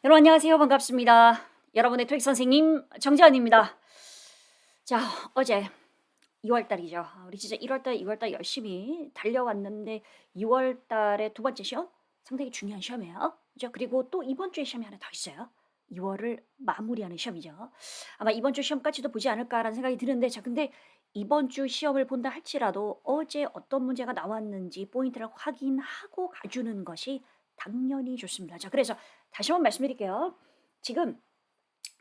여러분 안녕하세요. 반갑습니다. 여러분의 토익 선생님 정재환입니다. 자, 어제 2월 달이죠. 우리 진짜 1월 달, 2월 달 열심히 달려왔는데 2월 달에 두 번째 시험 상당히 중요한 시험이에요. 그죠? 그리고 또 이번 주에 시험이 하나 더 있어요. 2월을 마무리하는 시험이죠. 아마 이번 주 시험까지도 보지 않을까라는 생각이 드는데 자, 근데 이번 주 시험을 본다 할지라도 어제 어떤 문제가 나왔는지 포인트를 확인하고 가주는 것이 당연히 좋습니다. 자, 그래서 다시 한번 말씀드릴게요. 지금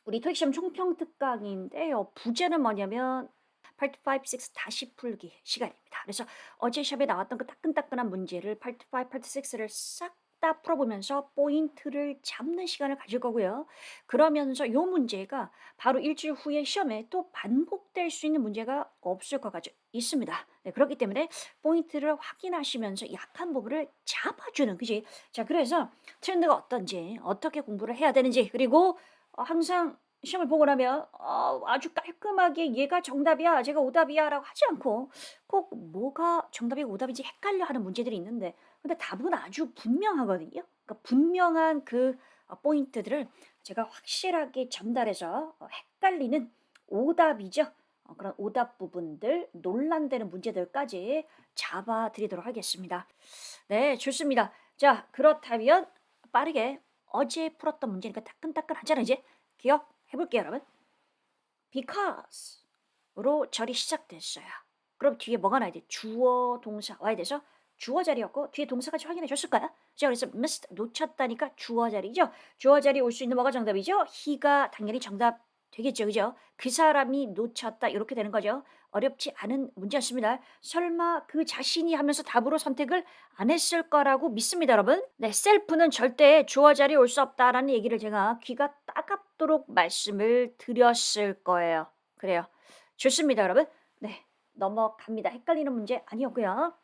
우리 토익 시험 총평 특강인데요. 부제는 뭐냐면 Part 5, 6 다시 풀기 시간입니다. 그래서 어제 시험에 나왔던 그 따끈따끈한 문제를 Part 5, Part 6를 싹 다 풀어보면서 포인트를 잡는 시간을 가질 거고요. 그러면서 요 문제가 바로 일주일 후에 시험에 또 반복될 수 있는 문제가 없을 것 같죠. 있습니다. 네, 그렇기 때문에 포인트를 확인하시면서 약한 부분을 잡아주는, 그지? 자, 그래서 트렌드가 어떤지, 어떻게 공부를 해야 되는지, 그리고 항상 시험을 보고 나면 아주 깔끔하게 '얘가 정답이야. 쟤가 오답이야.'라고 하지 않고 꼭 뭐가 정답이고 오답인지 헷갈려하는 문제들이 있는데 근데 답은 아주 분명하거든요. 그러니까 분명한 그 포인트들을 제가 확실하게 전달해서 헷갈리는 오답이죠. 그런 오답 부분들, 논란되는 문제들까지 잡아 드리도록 하겠습니다. 네, 좋습니다. 자, 그렇다면 빠르게 어제 풀었던 문제니까 따끈따끈하잖아요, 이제. 기억해 볼게요, 여러분. Because로 절이 시작됐어요. 그럼 뒤에 뭐가 나야 돼? 주어, 동사 와야 돼서 주어 자리였고 뒤에 동사까지 확인해 줬을까요? 자, 그래서 missed 놓쳤다니까 주어 자리죠. 주어 자리에 올 수 있는 뭐가 정답이죠? he가 당연히 정답 되겠죠, 그죠? 그 사람이 놓쳤다 이렇게 되는 거죠. 어렵지 않은 문제였습니다. 설마 그 자신이 하면서 답으로 선택을 안 했을 거라고 믿습니다, 여러분. 네, 셀프는 절대 주어 자리에 올 수 없다라는 얘기를 제가 귀가 따갑도록 말씀을 드렸을 거예요. 그래요. 좋습니다, 여러분. 네, 넘어갑니다. 헷갈리는 문제 아니었고요.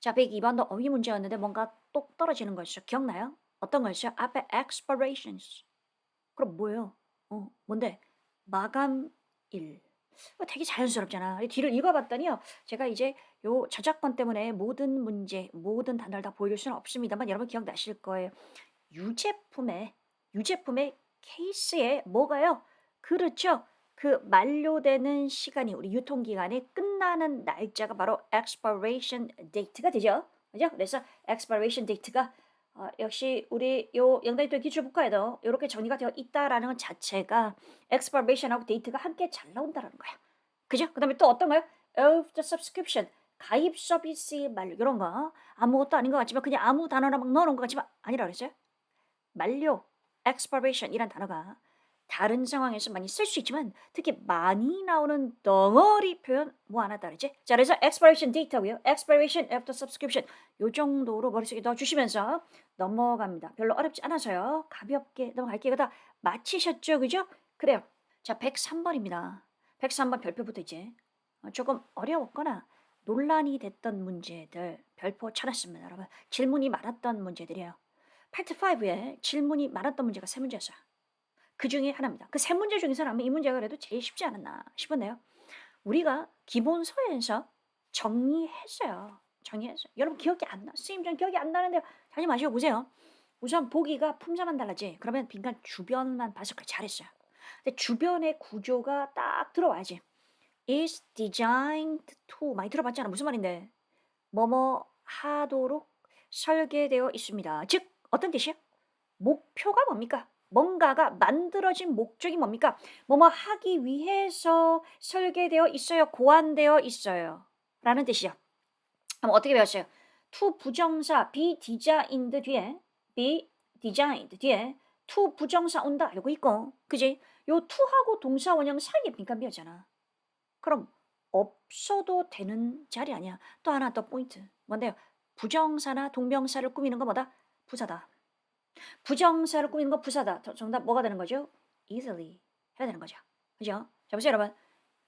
자, 102번도 어휘 문제였는데 뭔가 똑 떨어지는 거였죠. 기억나요? 어떤 거였어요? 앞에 expirations. 그럼 뭐예요? 뭔데? 마감일. 되게 자연스럽잖아. 이 뒤를 읽어봤더니요. 제가 이제 요 저작권 때문에 모든 문제, 모든 단어를 다 보여줄 수는 없습니다만 여러분 기억나실 거예요. 유제품의 유제품의 케이스에 뭐가요? 그렇죠. 그 만료되는 시간이 우리 유통기간이 끝나는 날짜가 바로 expiration date가 되죠. 그죠? 그래서 expiration date가 역시 우리 요 영단위토 기출국가에도 이렇게 정리가 되어 있다라는 것 자체가 expiration하고 date가 함께 잘 나온다라는 거야. 그죠? 그다음에 또 어떤가요? of the subscription 가입 서비스의 만료 이런 거 아무것도 아닌 것 같지만 그냥 아무 단어나 막 넣어놓은 것 같지만 아니라 그랬어요. 만료, expiration이란 단어가 다른 상황에서 많이 쓸 수 있지만 특히 많이 나오는 덩어리 표현 뭐 하나 다르지? 자, 그래서 expiration date하고요. expiration after subscription 요 정도로 머릿속에 넣어주시면서 넘어갑니다. 별로 어렵지 않아서요. 가볍게 넘어갈게요. 다 마치셨죠? 그죠? 그래요. 자, 103번입니다. 103번 별표부터 이제 조금 어려웠거나 논란이 됐던 문제들 별표 쳐놨습니다. 여러분 질문이 많았던 문제들이에요. 파트 5에 질문이 많았던 문제가 세 문제였어요. 그 중에 하나입니다. 그 세 문제 중에서는 아마 이 문제가 그래도 제일 쉽지 않았나 싶었네요. 우리가 기본서에서 정리했어요. 정리했어요. 여러분 기억이 안 나? 선생님 전 기억이 안 나는데요. 하지 마시고 보세요. 우선 보기가 품사만 달라지. 그러면 빈칸 주변만 봐서 그래 잘했어요. 근데 주변의 구조가 딱 들어와야지. is designed to 많이 들어봤잖아. 무슨 말인데? 뭐뭐 하도록 설계되어 있습니다. 즉 어떤 뜻이야? 목표가 뭡니까? 뭔가가 만들어진 목적이 뭡니까? 뭐뭐 하기 위해서 설계되어 있어요. 고안되어 있어요. 라는 뜻이죠. 그럼 어떻게 배웠어요? to 부정사 be designed 뒤에 be designed 뒤에 to 부정사 온다 알고 있고 그지? 요 to하고 동사 원형 사이에 빈칸 비었잖아. 그럼 없어도 되는 자리 아니야. 또 하나 더 포인트. 뭔데요? 부정사나 동명사를 꾸미는 거 뭐다? 부사다. 부정사를 꾸미는 거 부사다. 정답 뭐가 되는 거죠? easily 해야 되는 거죠. 그죠? 자, 보세요, 여러분.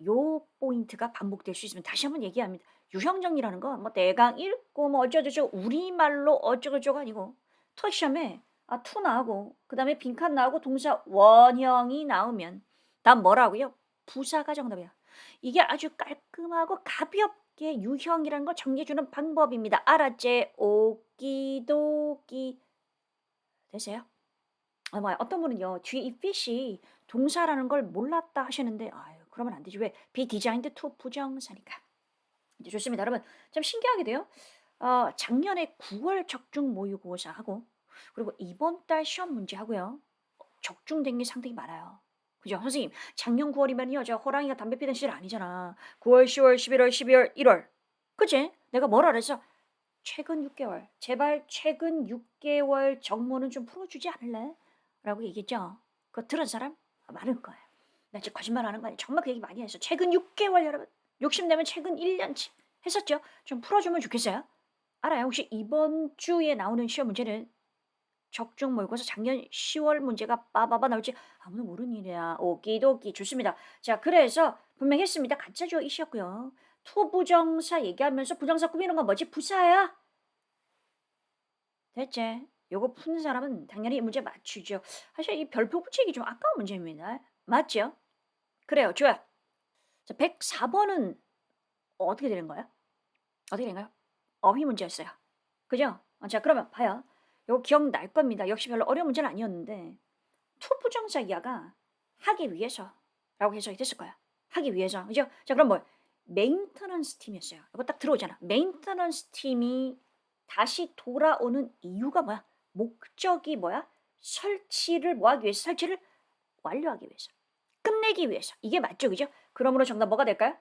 요 포인트가 반복될 수 있으면 다시 한번 얘기합니다. 유형 정리라는 건 뭐 대강 읽고 뭐 어쩌고저쩌고 우리말로 어쩌고저쩌고 아니고 토익 시험에 to 나오고 그다음에 빈칸 나오고 동사 원형이 나오면 다음 뭐라고요? 부사가 정답이야. 이게 아주 깔끔하고 가볍게 유형이라는 걸 정리해 주는 방법입니다. 알았지? 오키도키. 되세요? 뭐야 어떤 분은요. 뒤에 이 fish이 동사라는 걸 몰랐다 하시는데 아유 그러면 안 되지. 왜? be designed to 부정사니까. 이제 좋습니다. 여러분 좀 신기하게도요. 작년에 9월 적중 모의고사하고 그리고 이번 달 시험 문제하고요. 적중된 게 상당히 많아요. 그죠? 선생님 작년 9월이면요. 저 호랑이가 담배 피던 시절 아니잖아. 9월, 10월, 11월, 12월, 1월. 그치? 내가 뭐라 그랬어? 최근 6개월. 제발 최근 6개월 정모는 좀 풀어주지 않을래? 라고 얘기했죠. 그거 들은 사람 많을 거예요. 나 지금 거짓말하는 거 아니에요. 정말 그 얘기 많이 했어. 최근 6개월 여러분. 욕심내면 최근 1년치 했었죠. 좀 풀어주면 좋겠어요. 알아요? 혹시 이번 주에 나오는 시험 문제는 적중 모의고사 작년 10월 문제가 빠바바 나올지 아무도 모르는 일이야. 오키도키 좋습니다. 자 그래서 분명히 했습니다. 가짜 주어 이시였고요. 투 부정사 얘기하면서 부정사 꾸미는 건 뭐지? 부사야. 됐지? 요거 푸는 사람은 당연히 이 문제 맞추죠. 사실 이 별표 붙이기 좀 아까운 문제입니다. 맞죠? 그래요. 좋아요. 자 104번은 어떻게 되는 거예요? 어떻게 된가요? 어휘 문제였어요. 그죠? 자 그러면 봐요. 요거 기억날 겁니다. 역시 별로 어려운 문제는 아니었는데 투 부정사 이하가 하기 위해서라고 해석이 됐을 거야. 하기 위해서. 그죠? 자 그럼 뭐 메인터넌스 팀이었어요. 이거 딱 들어오잖아. 메인터넌스 팀이 다시 돌아오는 이유가 뭐야? 목적이 뭐야? 설치를 뭐 하기 위해서? 설치를 완료하기 위해서. 끝내기 위해서. 이게 맞죠? 그죠? 그러므로 정답 뭐가 될까요?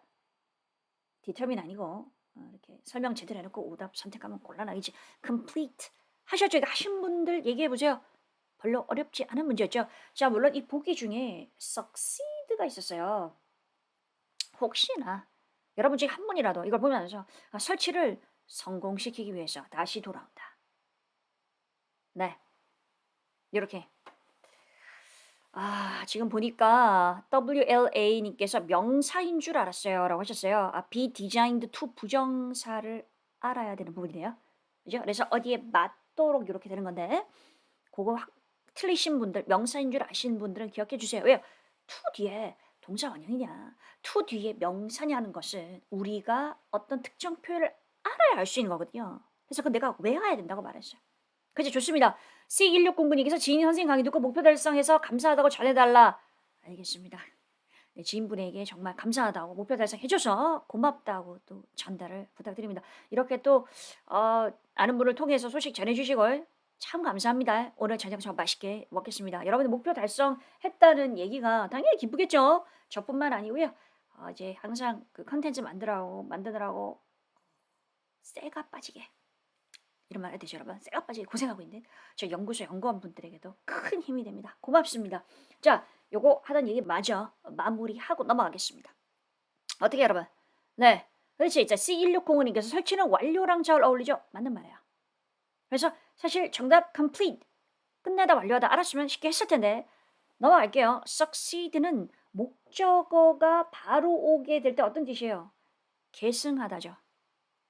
determine 아니고 이렇게 설명 제대로 해놓고 오답 선택하면 곤란하겠지. complete 하셨죠? 이거 하신 분들 얘기해 보세요. 별로 어렵지 않은 문제였죠. 자, 물론 이 보기 중에 succeed가 있었어요. 혹시나 여러분 중에 한 분이라도 이걸 보면서 설치를 성공시키기 위해서 다시 돌아온다. 네, 이렇게. 지금 보니까 WLA님께서 명사인 줄 알았어요라고 하셨어요. be designed to 부정사를 알아야 되는 부분이네요. 그죠? 그래서 어디에 맞도록 이렇게 되는 건데 그거 틀리신 분들, 명사인 줄 아시는 분들은 기억해 주세요. 왜요? to 뒤에 동사 원형이냐, to 뒤에 명사냐는 것은 우리가 어떤 특정 표현을 알아야 알 수 있는 거거든요. 그래서 그 내가 외워야 된다고 말했어요. 그죠? 좋습니다. C1609님께서 지인 선생님 강의 듣고 목표 달성해서 감사하다고 전해달라. 알겠습니다. 네, 지인분에게 정말 감사하다고 목표 달성해줘서 고맙다고 또 전달을 부탁드립니다. 이렇게 또 아는 분을 통해서 소식 전해주시걸 참 감사합니다. 오늘 저녁 저 맛있게 먹겠습니다. 여러분들 목표 달성했다는 얘기가 당연히 기쁘겠죠. 저뿐만 아니고요. 이제 항상 그 컨텐츠 만드느라고 쇠가 빠지게 이런 말 해야 되죠, 여러분? 쇠가 빠지게 고생하고 있는 저 연구소 연구원 분들에게도 큰 힘이 됩니다. 고맙습니다. 자, 요거 하던 얘기 마저 마무리하고 넘어가겠습니다. 어떻게 여러분? 네. 그렇지. 자, C1605님께서 설치는 완료랑 잘 어울리죠? 맞는 말이에요. 그래서 사실 정답 complete. 끝내다 완료하다 알았으면 쉽게 했을 텐데 넘어갈게요. succeed는 목적어가 바로 오게 될 때 어떤 뜻이에요? 계승하다죠.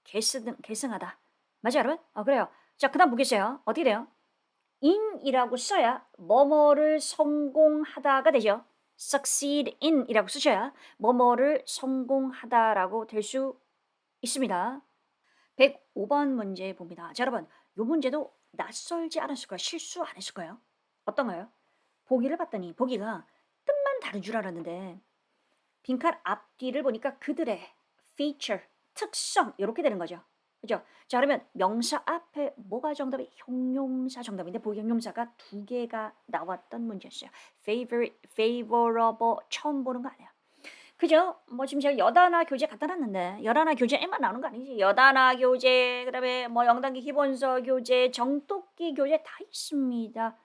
계승하다. 맞아요, 여러분? 그래요. 자, 그다음 보겠어요. 어떻게 돼요? in이라고 써야 뭐뭐를 성공하다가 되죠. succeed in이라고 쓰셔야 뭐뭐를 성공하다라고 될 수 있습니다. 105번 문제 봅니다. 자, 여러분, 요 문제도 낯설지 않았을 거예요. 실수 안 했을 거예요. 어떤가요? 보기를 봤더니 보기가 뜻만 다른 줄 알았는데 빈칸 앞뒤를 보니까 그들의 feature, 특성 이렇게 되는 거죠. 그죠? 자 그러면 명사 앞에 뭐가 정답이 형용사 정답인데 보기 형용사가 두 개가 나왔던 문제였어요. favorite, favorable 처음 보는 거 아니야. 그죠? 뭐 지금 제가 여단아 교재 갖다 놨는데 여단아 교재에만 나오는 거 아니지? 여단아 교재 그다음에 뭐 영단기 기본서 교재 정독기 교재 다 있습니다.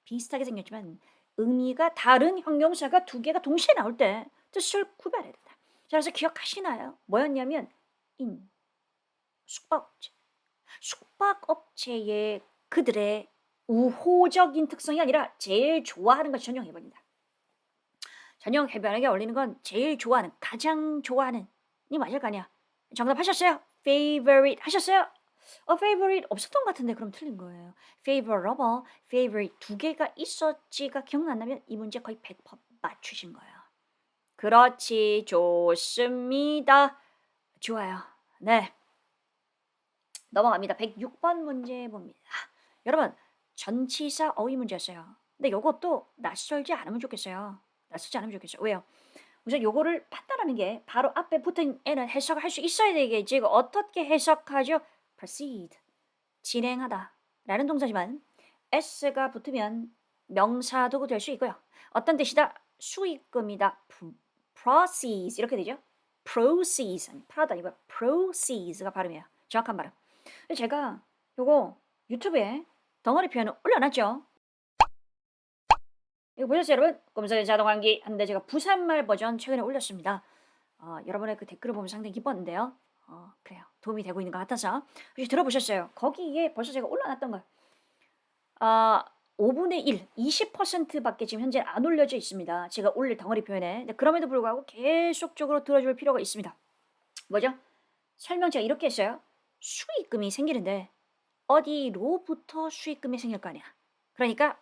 비슷하게 생겼지만 의미가 다른 형용사가 두 개가 동시에 나올 때 뜻을 구별해야 된다. 자, 그래서 기억하시나요? 뭐였냐면 in 숙박업체. 숙박업체의 그들의 우호적인 특성이 아니라 제일 좋아하는 것을 전형해버린다. 전형해변에게 어울리는 건 제일 좋아하는, 가장 좋아하는 이 맞을 거 아니야. 정답 하셨어요? favorite 하셨어요? favorite 없었던 것 같은데 그럼 틀린 거예요. favorable, favorite 두 개가 있었지가 기억난다면 이 문제 거의 100% 맞추신 거예요. 그렇지, 좋습니다. 좋아요. 네. 넘어갑니다. 106번 문제 봅니다. 여러분, 전치사 어휘 문제였어요. 근데 요것도 낯설지 않으면 좋겠어요. 낯설지 않으면 좋겠어요. 왜요? 우선 요거를 판단하는 게 바로 앞에 붙은 애는 해석을 할 수 있어야 되겠지. 이거 어떻게 해석하죠? proceed. 진행하다라는 동사지만 s가 붙으면 명사도 될 수 있고요. 어떤 뜻이다? 수익금이다. proceeds 이렇게 되죠. proceeds 아니 프라다 아니고 proceeds가 발음이에요. 정확한 발음. 근데 제가 요거 유튜브에 덩어리 표현을 올려놨죠. 이거 보셨어요, 여러분? 꼼수의 자동환기 한데 제가 부산말 버전 최근에 올렸습니다. 여러분의 그 댓글을 보면 상당히 기뻤는데요. 그래요. 도움이 되고 있는 것 같아서 혹시 들어보셨어요? 거기에 벌써 제가 올려놨던 걸 아 5분의 1, 20%밖에 지금 현재 안 올려져 있습니다. 제가 올릴 덩어리 표현에. 근데 그럼에도 불구하고 계속적으로 들어줄 필요가 있습니다. 뭐죠? 설명 제가 이렇게 했어요. 수익금이 생기는데 어디로부터 수익금이 생길 거 아니야. 그러니까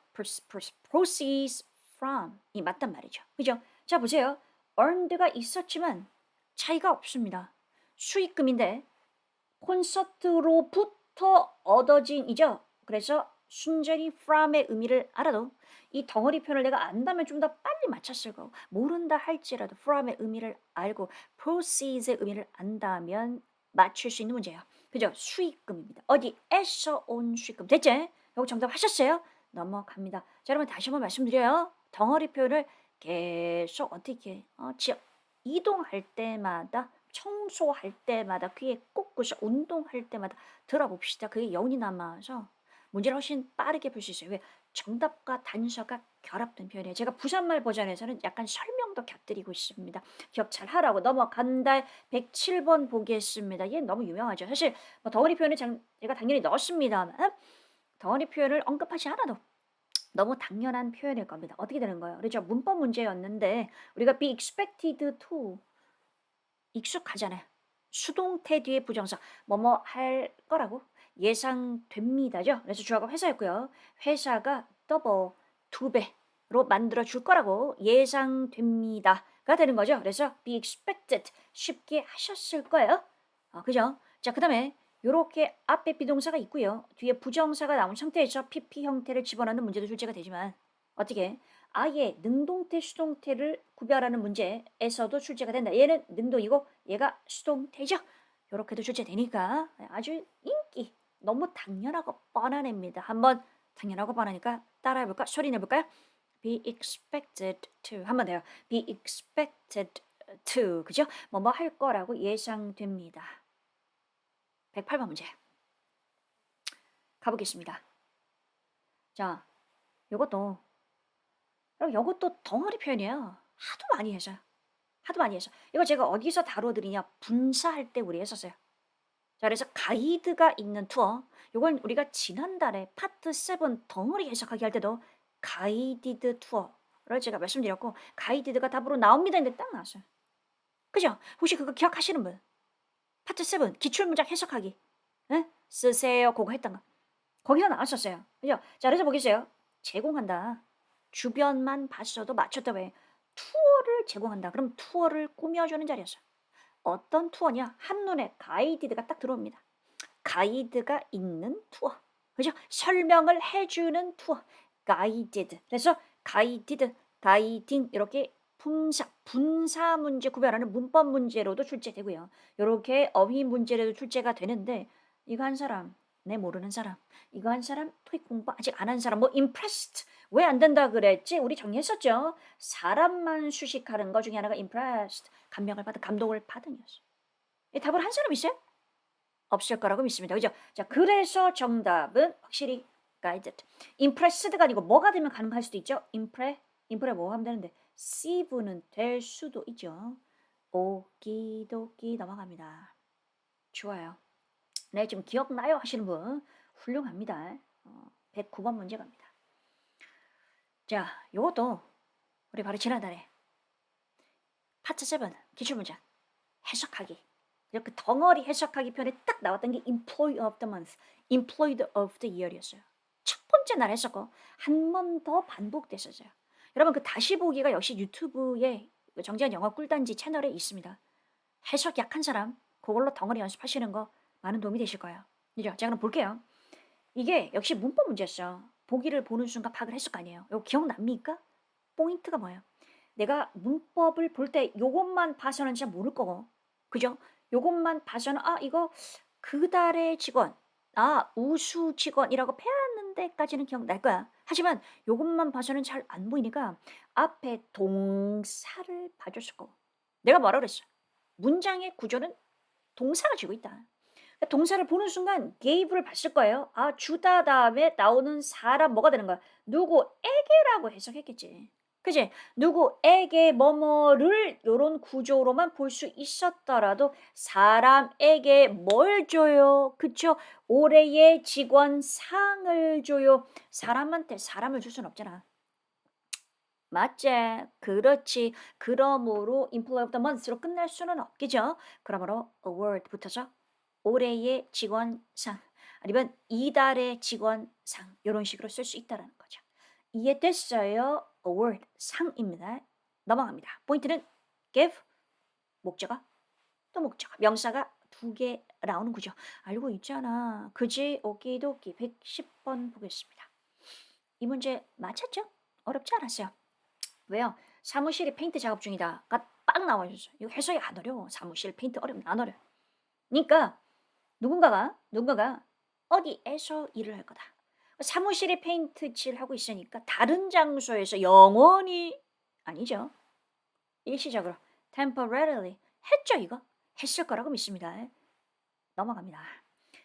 proceeds from 이 맞단 말이죠. 그죠? 자 보세요. earned가 있었지만 차이가 없습니다. 수익금인데 콘서트로부터 얻어진이죠. 그래서 순전히 from의 의미를 알아도 이 덩어리 표현을 내가 안다면 좀 더 빨리 맞췄을 거고 모른다 할지라도 from의 의미를 알고 proceeds의 의미를 안다면 맞출 수 있는 문제예요. 그죠? 수익금입니다. 어디에서 온 수익금. 됐지? 요거 정답 하셨어요? 넘어갑니다. 자, 여러분 다시 한번 말씀드려요. 덩어리 표현을 계속 어떻게 이동할 때마다 청소할 때마다 귀에 꽂고서 운동할 때마다 들어봅시다. 그게 여운이 남아서 문제를 훨씬 빠르게 풀 수 있어요. 왜? 정답과 단서가 결합된 표현이에요. 제가 부산말 버전에서는 약간 설명도 곁들이고 있습니다. 기억 잘 하라고 넘어간다. 107번 보겠습니다. 얘 너무 유명하죠. 사실 뭐 덩어리 표현을 제가 당연히 넣었습니다만 덩어리 표현을 언급하지 않아도 너무 당연한 표현일 겁니다. 어떻게 되는 거예요? 그렇죠. 문법 문제였는데 우리가 be expected to 익숙하잖아요. 수동태 뒤에 부정사 뭐뭐 할 거라고 예상됩니다죠. 그래서 주어가 회사였고요. 회사가 더블 두 배로 만들어 줄 거라고 예상됩니다가 되는 거죠. 그래서 be expected 쉽게 하셨을 거예요. 그죠? 자, 그다음에 요렇게 앞에 비동사가 있고요. 뒤에 부정사가 나온 상태에서 PP 형태를 집어넣는 문제도 출제가 되지만 어떻게 아예 능동태, 수동태를 구별하는 문제에서도 출제가 된다. 얘는 능동이고 얘가 수동태죠. 요렇게도 출제되니까 아주 인기 너무 당연하고 뻔한 애입니다. 한번 당연하고 뻔하니까 따라해볼까? 소리 내볼까요? Be expected to 한번 더요. Be expected to 그죠? 뭐뭐 할 거라고 예상됩니다. 108번 문제 가보겠습니다. 자, 요것도 그럼 요것도 덩어리 표현이에요. 하도 많이 해서요. 하도 많이 해서. 이거 제가 어디서 다뤄드리냐? 분사할 때 우리 했었어요. 자, 그래서 가이드가 있는 투어. 요건 우리가 지난달에 파트 7 덩어리 해석하기 할 때도 가이디드 투어를 제가 말씀드렸고 가이디드가 답으로 나옵니다 했는데 딱 나왔어요. 그죠? 혹시 그거 기억하시는 분? 파트 7 기출문장 해석하기. 예? 쓰세요. 그거 했던 거. 거기서 나왔었어요. 그죠? 자, 그래서 보겠어요. 제공한다. 주변만 봤어도 맞췄다 왜? 투어를 제공한다. 그럼 투어를 꾸며주는 자리였어. 어떤 투어냐? 한눈에 가이디드가 딱 들어옵니다. 가이드가 있는 투어. 그죠? 설명을 해주는 투어. 가이디드. 그래서 가이디드, 가이딩 이렇게 분사 문제 구별하는 문법 문제로도 출제되고요. 이렇게 어휘 문제로도 출제가 되는데 이거 한 사람, 내 모르는 사람, 이거 한 사람 토익 공부 아직 안 한 사람 뭐 impressed 왜 안 된다 그랬지? 우리 정리했었죠. 사람만 수식하는 거 중에 하나가 impressed 감명을 받은 감동을 받은이었어. 이 답을 한 사람 있어요? 없을 거라고 믿습니다. 그죠? 자, 그래서 정답은 확실히 guided. impressed가 아니고 뭐가 되면 가능할 수도 있죠. impress 뭐 하면 되는데 sieve는 될 수도 있죠. 오키도키 넘어갑니다. 좋아요. 네, 지금 기억나요 하시는 분 훌륭합니다. 109번 문제 갑니다. 자, 요것도 우리 바로 지난달에 파트 7 기출문장 해석하기 이렇게 덩어리 해석하기 편에 딱 나왔던 게 Employee of the Month, Employed of the Year이었어요. 첫 번째 날 했었고 한 번 더 반복됐었어요. 여러분 그 다시 보기가 역시 유튜브에 그 정재현 영어 꿀단지 채널에 있습니다. 해석 약한 사람 그걸로 덩어리 연습하시는 거 많은 도움이 되실 거예요. 그죠? 자, 그럼 볼게요. 이게 역시 문법 문제였어. 보기를 보는 순간 파악을 했을 거 아니에요. 이거 기억납니까? 포인트가 뭐예요? 내가 문법을 볼 때 요것만 봐서는 진짜 모를 거고. 그죠? 요것만 봐서는 이거 그달의 직원, 우수 직원이라고 패하는 데까지는 기억날 거야. 하지만 요것만 봐서는 잘 안 보이니까 앞에 동사를 봐줬을 거고. 내가 뭐라 그랬어? 문장의 구조는 동사가 쥐고 있다. 그러니까 동사를 보는 순간 gave를 봤을 거예요. 주다 다음에 나오는 사람 뭐가 되는 거야? 누구에게라고 해석했겠지. 그지? 누구에게 뭐뭐를 요런 구조로만 볼 수 있었더라도 사람에게 뭘 줘요? 그쵸? 올해의 직원 상을 줘요. 사람한테 사람을 줄 순 없잖아. 맞지? 그렇지. 그러므로 employee of the month로 끝날 수는 없겠죠. 그러므로 award 붙어서 올해의 직원상 아니면 이달의 직원상 이런 식으로 쓸 수 있다라는 거죠. 이해됐어요? award 상입니다. 넘어갑니다. 포인트는 give 목적어 또 목적어 명사가 두 개 나오는 구조. 알고 있잖아. 그지? 오키도키 110번 보겠습니다. 이 문제 맞췄죠? 어렵지 않았어요. 왜요? 사무실이 페인트 작업 중이다가 빡 나와 있었어요. 이거 해석이 안 어려워. 사무실 페인트 어렵면 안 어려워. 그러니까 누군가가 어디에서 일을 할 거다. 사무실에 페인트 칠하고 있으니까 다른 장소에서 영원히 아니죠. 일시적으로 temporarily 했죠 이거? 했을 거라고 믿습니다. 넘어갑니다.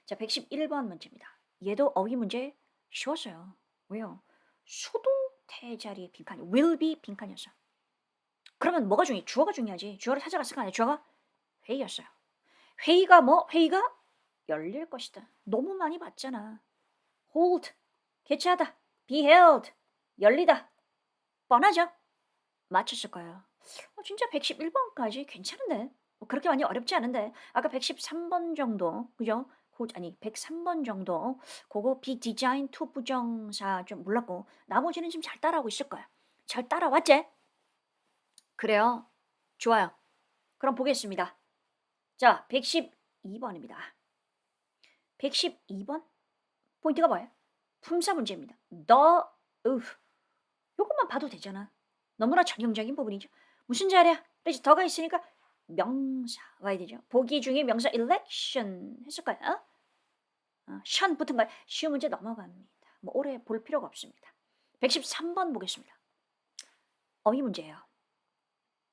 자 111번 문제입니다. 얘도 어휘 문제 쉬웠어요. 왜요? 수동태 자리에 빈칸이 will be 빈칸이었어. 그러면 뭐가 중요해? 주어가 중요하지. 주어를 찾아갔을 거 아니야. 주어가 회의였어요. 회의가 뭐? 회의가 열릴 것이다. 너무 많이 봤잖아. hold 개최하다. be held 열리다. 뻔하죠? 맞췄을 거예요. 진짜 111번까지 괜찮은데. 그렇게 많이 어렵지 않은데. 아까 113번 정도, 그죠? 아니, 103번 정도. 그거 be design to 부정사 좀 몰랐고, 나머지는 지금 잘 따라오고 있을 거야. 잘 따라왔지? 그래요. 좋아요. 그럼 보겠습니다. 자, 112번입니다. 112번? 포인트가 뭐예요? 품사 문제입니다. 요것만 봐도 되잖아. 너무나 전형적인 부분이죠. 무슨 자리야? 그래서 더가 있으니까 명사 와야 되죠. 보기 중에 명사 election 했을까요? 션 붙은 거 쉬운 문제 넘어갑니다. 뭐 오래 볼 필요가 없습니다. 113번 보겠습니다. 어휘 문제예요.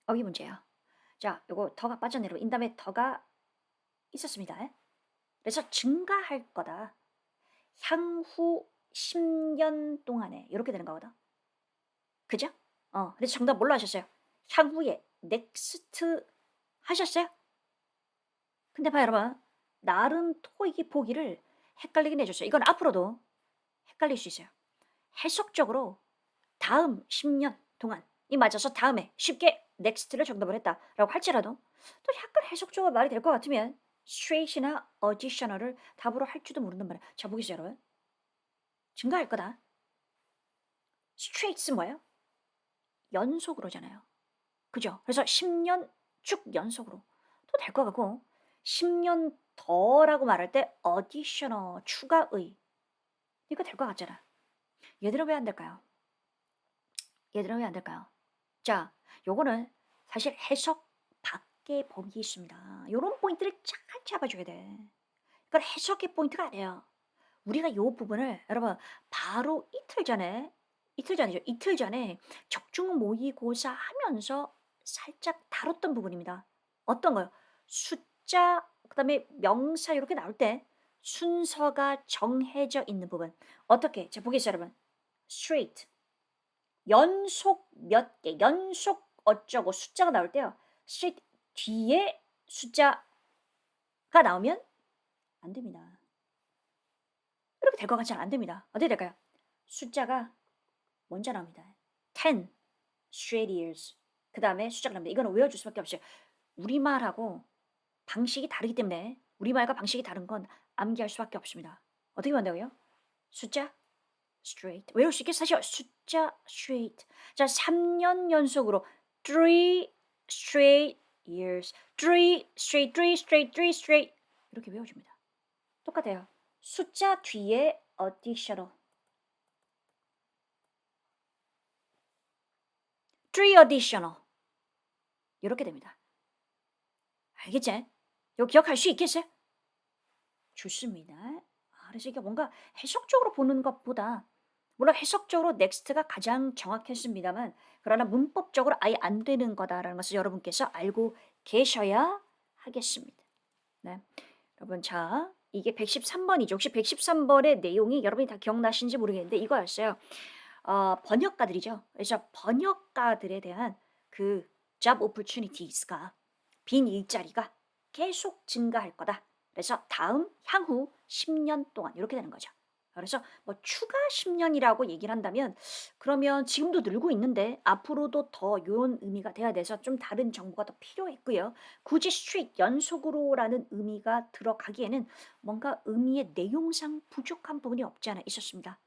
어휘 문제예요. 자, 요거 더가 빠져내려 인다음에 더가 있었습니다. 그래서 증가할 거다. 향후 10년 동안에 이렇게 되는 거거든. 그죠? 그래서 정답 뭘로 하셨어요? 향후에 넥스트 하셨어요? 근데 봐요 여러분. 나름 토익이 보기를 헷갈리게 내줬어요. 이건 앞으로도 헷갈릴 수 있어요. 해석적으로 다음 10년 동안이 맞아서 다음에 쉽게 넥스트를 정답을 했다라고 할지라도 또 약간 해석적으로 말이 될 것 같으면 straight이나 additional을 답으로 할지도 모른단 말이에요. 자 보겠어요 여러분. 증가할 거다. straight's 뭐예요? 연속으로잖아요. 그죠? 그래서 10년 쭉 연속으로 또 될 것 같고 10년 더라고 말할 때 additional 추가의 이거 될 것 같잖아. 얘들은 왜 안 될까요? 얘들은 왜 안 될까요? 자, 요거는 사실 해석 밖의 범위 있습니다. 요런 포인트를 잘 잡아줘야 돼. 그건 해석의 포인트가 아니에요. 우리가 요 부분을 여러분 바로 이틀 전에 적중 모의고사 하면서 살짝 다뤘던 부분입니다. 어떤 거요? 숫자 그다음에 명사 요렇게 나올 때 순서가 정해져 있는 부분. 어떻게? 자 보겠어요 여러분. straight 연속 몇 개, 연속 어쩌고 숫자가 나올 때요. straight 뒤에 숫자가 나오면 안 됩니다. 이렇게 될 것 같지는 안 됩니다. 어떻게 될까요? 숫자가 먼저 나옵니다. 10 straight years. 그 다음에 숫자가 나옵니다. 이거는 외워줄 수밖에 없어요. 우리말하고 방식이 다르기 때문에 우리말과 방식이 다른 건 암기할 수밖에 없습니다. 어떻게 만다고요? 숫자 straight. 외울 수 있겠어요? 숫자 straight. 자, 3년 연속으로 3 straight years. 3 straight 이렇게 외워줍니다. 똑같아요. 숫자 뒤에 additional three additional 이렇게 됩니다. 알겠지? 이거 기억할 수 있겠어요? 좋습니다. 그래서 이게 뭔가 해석적으로 보는 것보다 물론 해석적으로 넥스트가 가장 정확했습니다만 그러나 문법적으로 아예 안 되는 거다라는 것을 여러분께서 알고 계셔야 하겠습니다. 네. 여러분 자 이게 113번이죠. 혹시 113번의 내용이 여러분이 다 기억나시는지 모르겠는데 이거였어요. 번역가들이죠. 그래서 번역가들에 대한 그 job opportunities가 빈 일자리가 계속 증가할 거다. 그래서 다음 향후 10년 동안 이렇게 되는 거죠. 그래서 뭐 추가 10년이라고 얘기를 한다면 그러면 지금도 늘고 있는데 앞으로도 더 요런 의미가 돼야 돼서 좀 다른 정보가 더 필요했고요. 굳이 스트레이트 연속으로라는 의미가 들어가기에는 뭔가 의미의 내용상 부족한 부분이 없지 않아 있었습니다.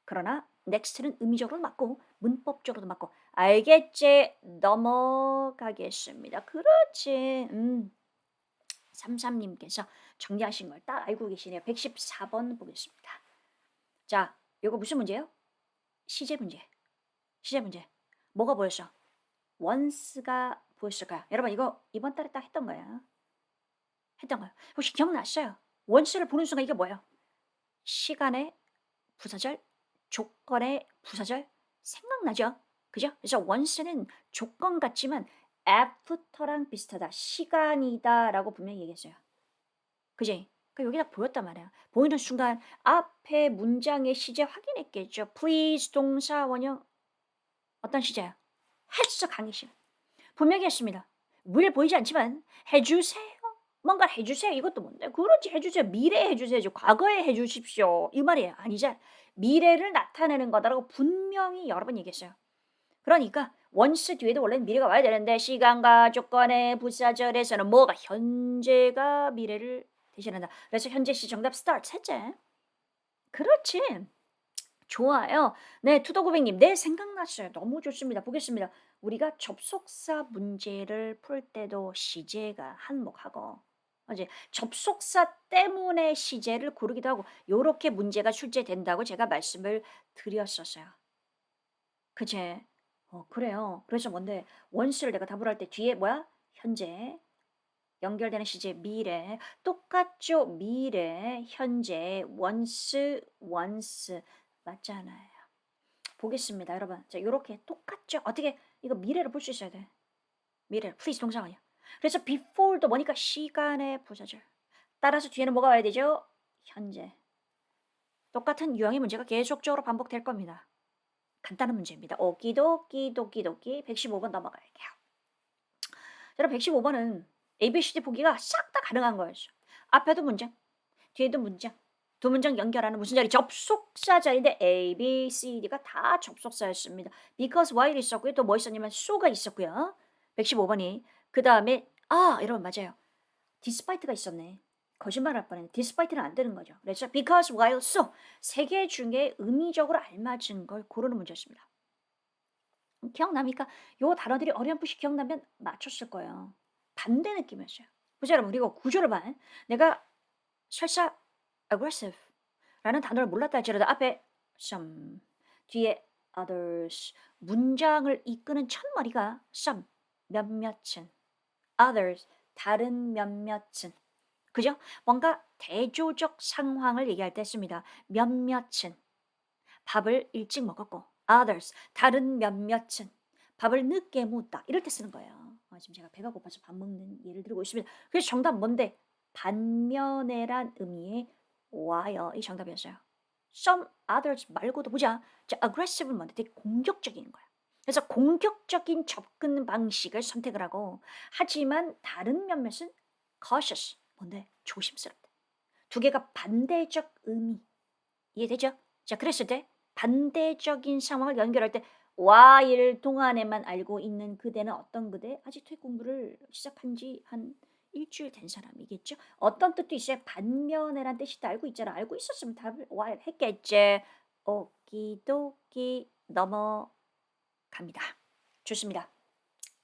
그러나 넥스트는 의미적으로 맞고 문법적으로도 맞고 알겠지? 넘어가겠습니다. 그렇지. 33님께서 정리하신 걸 딱 알고 계시네요. 114번 보겠습니다. 자, 이거 무슨 문제예요? 시제 문제. 시제 문제. 뭐가 보였어? once가 보였을까요? 여러분 이거 이번 달에 딱 했던 거야. 했던 거야. 혹시 기억났어요? once를 보는 순간 이게 뭐예요? 시간의 부사절, 조건의 부사절 생각나죠? 그죠? 그래서 once는 조건 같지만 after랑 비슷하다. 시간이다라고 분명히 얘기했어요. 그지? 그 여기다 보였단 말이야. 보이는 순간 앞에 문장의 시제 확인했겠죠. please 동사 원형 어떤 시제야? 했어 강의실. 분명히 했습니다. will 보이지 않지만 해주세요. 뭔가 해주세요. 이것도 뭔데? 그렇지 해주세요. 미래 해주세요. 과거에 해주십시오. 이 말이에요. 아니죠. 미래를 나타내는 거다라고 분명히 여러 번 얘기했어요. 그러니까 once 뒤에도 원래는 미래가 와야 되는데 시간과 조건의 부사절에서는 뭐가 현재가 미래를 대신한다. 그래서 현재 시 정답 start 했지. 그렇지. 좋아요. 네, 투더고백님, 네, 생각났어요. 너무 좋습니다. 보겠습니다. 우리가 접속사 문제를 풀 때도 시제가 한몫하고, 이제 접속사 때문에 시제를 고르기도 하고, 요렇게 문제가 출제된다고 제가 말씀을 드렸었어요. 그치? 그래요. 그래서 뭔데, 원스를 내가 답을 할 때 뒤에 뭐야? 현재. 연결되는 시제 미래. 똑같죠? 미래, 현재, once. 맞잖아요. 보겠습니다, 여러분. 자, 요렇게 똑같죠? 어떻게 이거 미래를 볼 수 있어야 돼. 미래, please 동사 아니야. 그래서 before도 뭐니까 시간의 부사절. 따라서 뒤에는 뭐가 와야 되죠? 현재. 똑같은 유형의 문제가 계속적으로 반복될 겁니다. 간단한 문제입니다. 오키도끼 115번 넘어갈게요. 여러분 115번은 ABCD 보기가 싹 다 가능한 거였어. 앞에도 문장, 뒤에도 문장. 두 문장 연결하는 무슨 자리? 접속사 자리인데 A, B, C, D가 다 접속사였습니다. because while 있었고요. 또 뭐 있었냐면 so가 있었고요. 115번이. 그 다음에 여러분 맞아요. despite가 있었네. 거짓말할 뻔했네. despite는 안 되는 거죠. 그래서 because while so 세 개 중에 의미적으로 알맞은 걸 고르는 문제였습니다. 기억납니까? 요 단어들이 어렴풋이 기억나면 맞췄을 거예요. 반대 느낌이었어요. 보세요 여러분 그리고 구조를 봐. 내가 설사 aggressive 라는 단어를 몰랐다 할지라도 앞에 some 뒤에 others 문장을 이끄는 첫머리가 some 몇몇은 others 다른 몇몇은 그죠? 뭔가 대조적 상황을 얘기할 때 씁니다. 몇몇은 밥을 일찍 먹었고 others 다른 몇몇은 밥을 늦게 먹었다 이럴 때 쓰는 거예요. 지금 제가 배가 고파서 밥 먹는 예를 들고 있습니다. 그래서 정답 뭔데? 반면에란 의미의 while 이 정답이었어요. some others 말고도 보자. 자, aggressive는 뭔데? 되게 공격적인 거야. 그래서 공격적인 접근 방식을 선택을 하고 하지만 다른 몇몇은 cautious 뭔데? 조심스럽다. 두 개가 반대적 의미 이해되죠? 자, 그랬을 때 반대적인 상황을 연결할 때 while 동안에만 알고 있는 그대는 어떤 그대? 아직 토익 공부를 시작한 지 한 일주일 된 사람이겠죠? 어떤 뜻도 있어요. 반면에란 뜻이 다 알고 있잖아. 알고 있었으면 답을 while 했겠지. 오키도키 넘어갑니다. 좋습니다.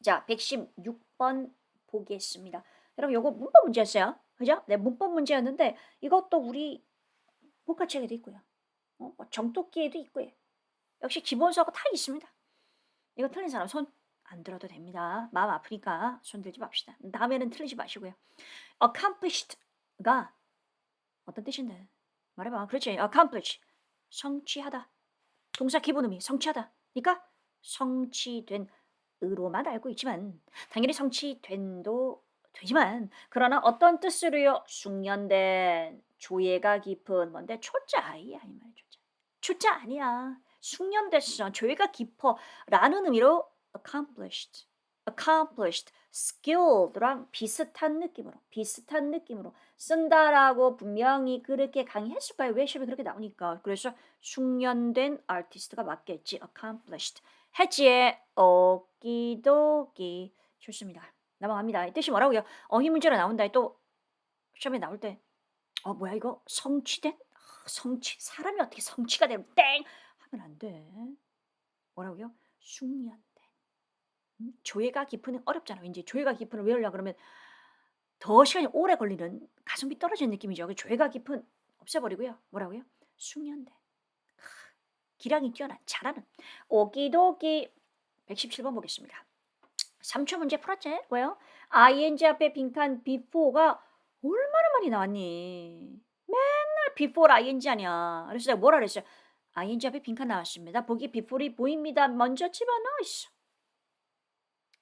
자, 116번 보겠습니다. 여러분 요거 문법 문제였어요. 그죠? 네, 문법 문제였는데 이것도 우리 복화책에도 있고요. 뭐 정독기에도 있고요. 역시 기본서하고 다 있습니다. 이거 틀린 사람 손. 안 들어도 됩니다. 마음 아프니까 손 들지 맙시다. 다음에는 틀리지 마시고요. accomplished가 어떤 뜻인데? 말해봐. 그렇지. accomplish. 성취하다. 동사 기본 의미 성취하다. 그러니까 성취된 으로만 알고 있지만 당연히 성취된도 되지만 그러나 어떤 뜻으로요? 숙련된 조예가 깊은 뭔데 초자아이야 이 말 초자. 초자 아니야. 숙련됐어. 조예가 깊어라는 의미로 accomplished, accomplished, skilled랑 비슷한 느낌으로 쓴다라고 분명히 그렇게 강의했을 거예요. 왜 시험에 그렇게 나오니까. 그래서 숙련된 아티스트가 맞겠지. accomplished. 해지의 오키도키. 좋습니다. 넘어갑니다. 이 뜻이 뭐라고요? 어휘 문제로 나온다. 또 시험에 나올 때 뭐야 이거 성취된? 성취 사람이 어떻게 성취가 되면 땡 하면 안 돼. 뭐라고요? 숙련된. 조예가 깊은 어렵잖아. 왠지 조예가 깊은 외우려고 그러면 더 시간이 오래 걸리는 가성비 떨어지는 느낌이죠. 그 조예가 깊은 없애버리고요. 뭐라고요? 숙련된. 기량이 뛰어난 잘하는 오키도키 117번 보겠습니다. 3초 문제 풀었지? 뭐요? ing 앞에 빈칸 before가 얼마나 많이 나왔니? 맨날 before ing 아니야. 그래서 내가 뭐라 그랬어요? ing 앞에 빈칸 나왔습니다. 보기 before이 보입니다. 먼저 집어넣어 있어.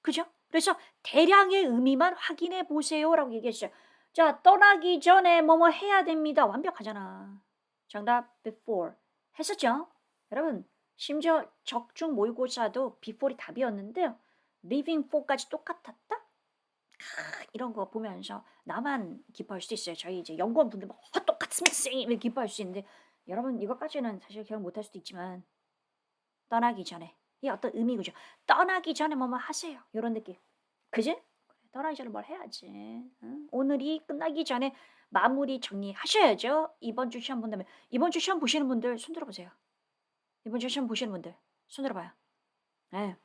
그죠? 그래서 대량의 의미만 확인해 보세요라고 얘기했어요. 자, 떠나기 전에 뭐뭐 해야 됩니다. 완벽하잖아. 정답 before 했었죠? 여러분 심지어 적중 모의고사도 before이 답이었는데요. living for까지 똑같았다? 이런 거 보면서 나만 기뻐할 수도 있어요. 저희 이제 연구원 분들 막 똑같습니다. 이렇게 기뻐할 수 있는데 여러분 이것까지는 사실 기억 못할 수도 있지만 떠나기 전에 이 어떤 의미구죠. 떠나기 전에 뭐뭐 하세요. 이런 느낌. 그지? 그래, 떠나기 전에 뭘 해야지. 응? 오늘이 끝나기 전에 마무리 정리하셔야죠. 이번 주 시험 본다면 이번 주 시험 보시는 분들 손 들어보세요. 이번 주 시험 보시는 분들 손 들어봐요. 네.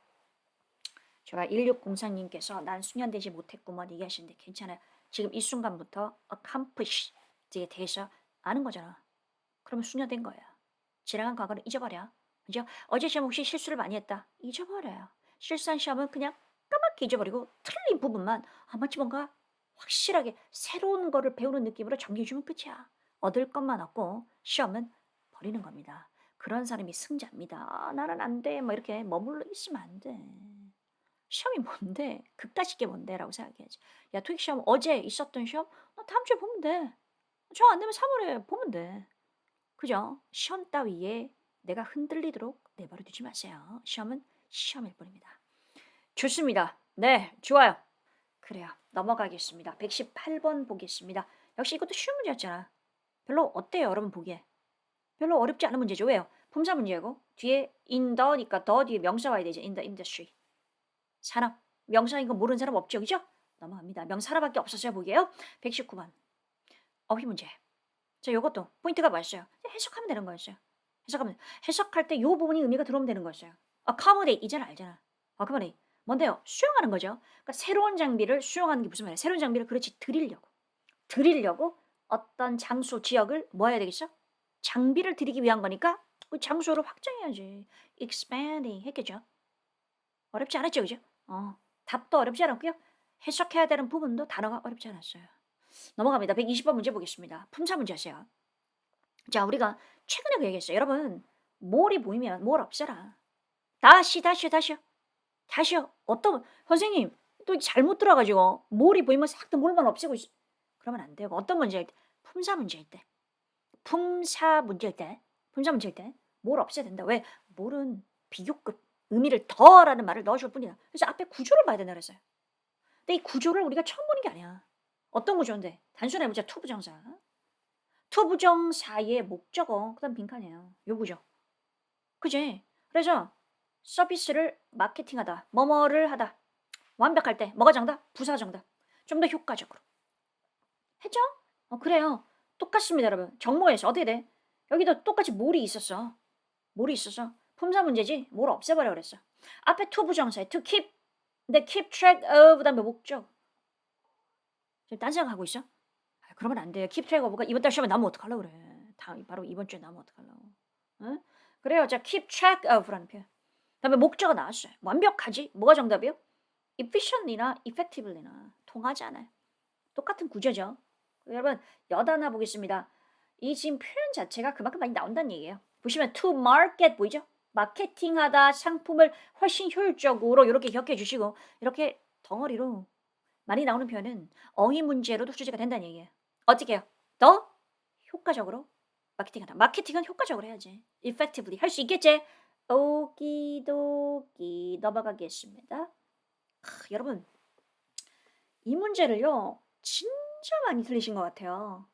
제가 1604님께서 난 숙련되지 못했구먼 얘기하시는데 괜찮아요. 지금 이 순간부터 accomplish에 대해서 아는 거잖아. 그러면 숙련된 거야. 지나간 과거는 잊어버려. 그죠? 어제 시험 혹시 실수를 많이 했다. 잊어버려요. 실수한 시험은 그냥 까맣게 잊어버리고 틀린 부분만 마치 뭔가 확실하게 새로운 거를 배우는 느낌으로 정리해주면 끝이야. 얻을 것만 얻고 시험은 버리는 겁니다. 그런 사람이 승자입니다. 나는 안 돼. 뭐 이렇게 머물러 있으면 안 돼. 시험이 뭔데? 그따시 게 뭔데라고 생각해야지. 야, 토익 시험 어제 있었던 시험? 나 다음 주에 보면 돼. 정 안 되면 3월에 보면 돼. 그죠? 시험 따위에 내가 흔들리도록 내버려 두지 마세요. 시험은 시험일 뿐입니다. 좋습니다. 네, 좋아요. 그래요. 넘어가겠습니다. 118번 보겠습니다. 역시 이것도 쉬운 문제였잖아. 별로 어때요, 여러분 보기에? 별로 어렵지 않은 문제죠. 왜요? 품사 문제고 뒤에 in the니까 더 뒤에 명사 와야 되죠. in the industry. 산업. 명사인 거 모르는 사람 없죠. 그죠? 넘어갑니다. 명사 하나밖에 없었어요. 보게요. 119번. 어휘 문제. 자, 요것도 포인트가 뭐였어요? 해석하면 되는 거였어요. 해석할 때 요 부분이 의미가 들어오면 되는 거였어요. accommodate 이제는 알잖아. accommodate 뭔데요? 수용하는 거죠. 그러니까 새로운 장비를 수용하는 게 무슨 말이야? 새로운 장비를 그렇지 드리려고 어떤 장소 지역을 뭐 해야 되겠어? 장비를 드리기 위한 거니까 그 장소를 확장해야지. expanding 했겠죠. 어렵지 않았죠, 그죠? 답도 어렵지 않았고요. 해석해야 되는 부분도 단어가 어렵지 않았어요. 넘어갑니다. 120번 문제 보겠습니다. 품사 문제였어요. 자, 우리가 최근에 그 얘기했어요. 여러분, 몰이 보이면 몰 없애라. 다시요. 어떤 선생님 또 잘못 들어가지고 몰이 보이면 싹 다 몰만 없애고 있어. 그러면 안 되고 어떤 문제일 때? 품사 문제일 때. 품사 문제일 때 몰 없애야 된다. 왜? 몰은 비교급 의미를 더라는 말을 넣어줄 뿐이다. 그래서 앞에 구조를 봐야 된다 그랬어요. 근데 이 구조를 우리가 처음 보는 게 아니야. 어떤 구조인데? 단순히 해보자. 투부정사. 투부정사의 목적어 그다음 빈칸이에요. 요 구조. 그지? 그래서 서비스를 마케팅하다. 뭐뭐를 하다. 완벽할 때 뭐가 정답? 부사 정답. 좀 더 효과적으로. 했죠? 그래요. 똑같습니다, 여러분. 정모에서 어떻게 돼? 여기도 똑같이 몰이 있었어. 품사 문제지? 뭘 없애버려 그랬어. 앞에 to 부정사에 to keep. 근데 keep track of 다음에 목적. 지금 딴 생각하고 있어? 그러면 안 돼요. keep track of가 이번 달 시험에 나오면 어떡하려고 그래. 바로 이번 주에 나오면 어떡하려고. 응? 그래요. 자, keep track of라는 표현. 다음에 목적어 나왔어요. 완벽하지? 뭐가 정답이요? efficiently나 effectively나 통하지 않아요. 똑같은 구조죠. 여러분 여단아 보겠습니다. 이 지금 표현 자체가 그만큼 많이 나온다는 얘기예요. 보시면 to market 보이죠? 마케팅하다 상품을 훨씬 효율적으로 이렇게 기억해 주시고 이렇게 덩어리로 많이 나오는 표현은 어휘 문제로도 출제가 된다는 얘기예요. 어떻게 해요? 더 효과적으로 마케팅하다. 마케팅은 효과적으로 해야지. effectively 할 수 있겠지? 오키도키 넘어가겠습니다. 여러분 이 문제를요. 진짜 많이 틀리신 것 같아요.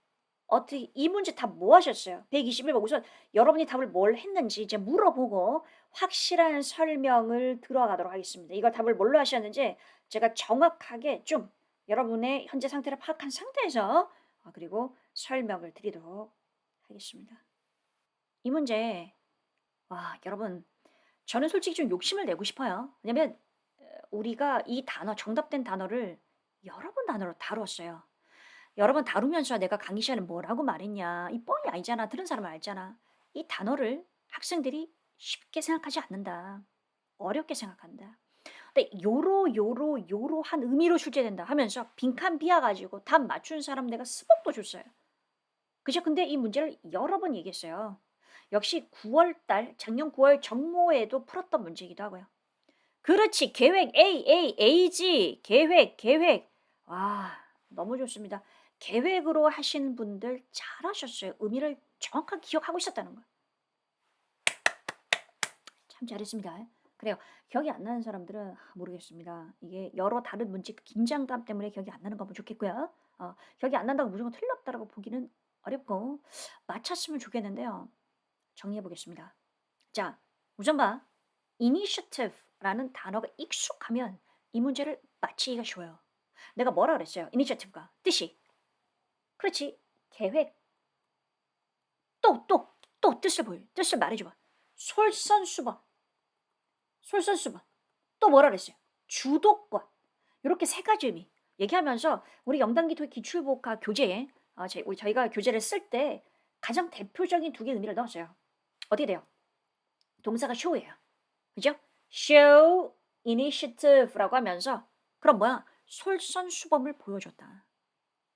어떻게 이 문제 답 뭐 하셨어요? 121번 우선 여러분이 답을 뭘 했는지 이제 물어보고 확실한 설명을 들어가도록 하겠습니다. 이걸 답을 뭘로 하셨는지 제가 정확하게 좀 여러분의 현재 상태를 파악한 상태에서 그리고 설명을 드리도록 하겠습니다. 이 문제 와 여러분 저는 솔직히 좀 욕심을 내고 싶어요. 왜냐면 우리가 이 단어 정답된 단어를 여러 번 단어로 다뤘어요. 여러 번 다루면서 내가 강의 시간에 뭐라고 말했냐. 이 뻔히 알잖아. 들은 사람은 알잖아. 이 단어를 학생들이 쉽게 생각하지 않는다. 어렵게 생각한다. 근데 요러한 의미로 출제된다 하면서 빈칸 비워 가지고 답 맞춘 사람 내가 스벅도 줬어요. 그죠? 근데 이 문제를 여러 번 얘기했어요. 역시 9월 달 작년 9월 정모에도 풀었던 문제이기도 하고요. 그렇지. 계획 A지. 계획. 와 너무 좋습니다. 계획으로 하신 분들 잘하셨어요. 의미를 정확하게 기억하고 있었다는 거. 참 잘했습니다. 그래요. 기억이 안 나는 사람들은 모르겠습니다. 이게 여러 다른 문제 긴장감 때문에 기억이 안 나는 거면 좋겠고요. 기억이 안 난다고 무조건 틀렸다라고 보기는 어렵고 맞췄으면 좋겠는데요. 정리해 보겠습니다. 자, 우선 봐. initiative라는 단어가 익숙하면 이 문제를 맞히기가 쉬워요. 내가 뭐라 그랬어요? initiative가 뜻이. 그렇지. 계획. 또 뜻을 보여. 뜻을 말해줘봐. 솔선수범. 솔선수범. 또 뭐라 그랬어요? 주도권. 이렇게 세 가지 의미. 얘기하면서 우리 영단기 토익 기출복화 교재에 저희가 교재를 쓸 때 가장 대표적인 두 개의 의미를 넣었어요. 어떻게 돼요? 동사가 show예요. 그죠? show initiative라고 하면서 그럼 뭐야? 솔선수범을 보여줬다.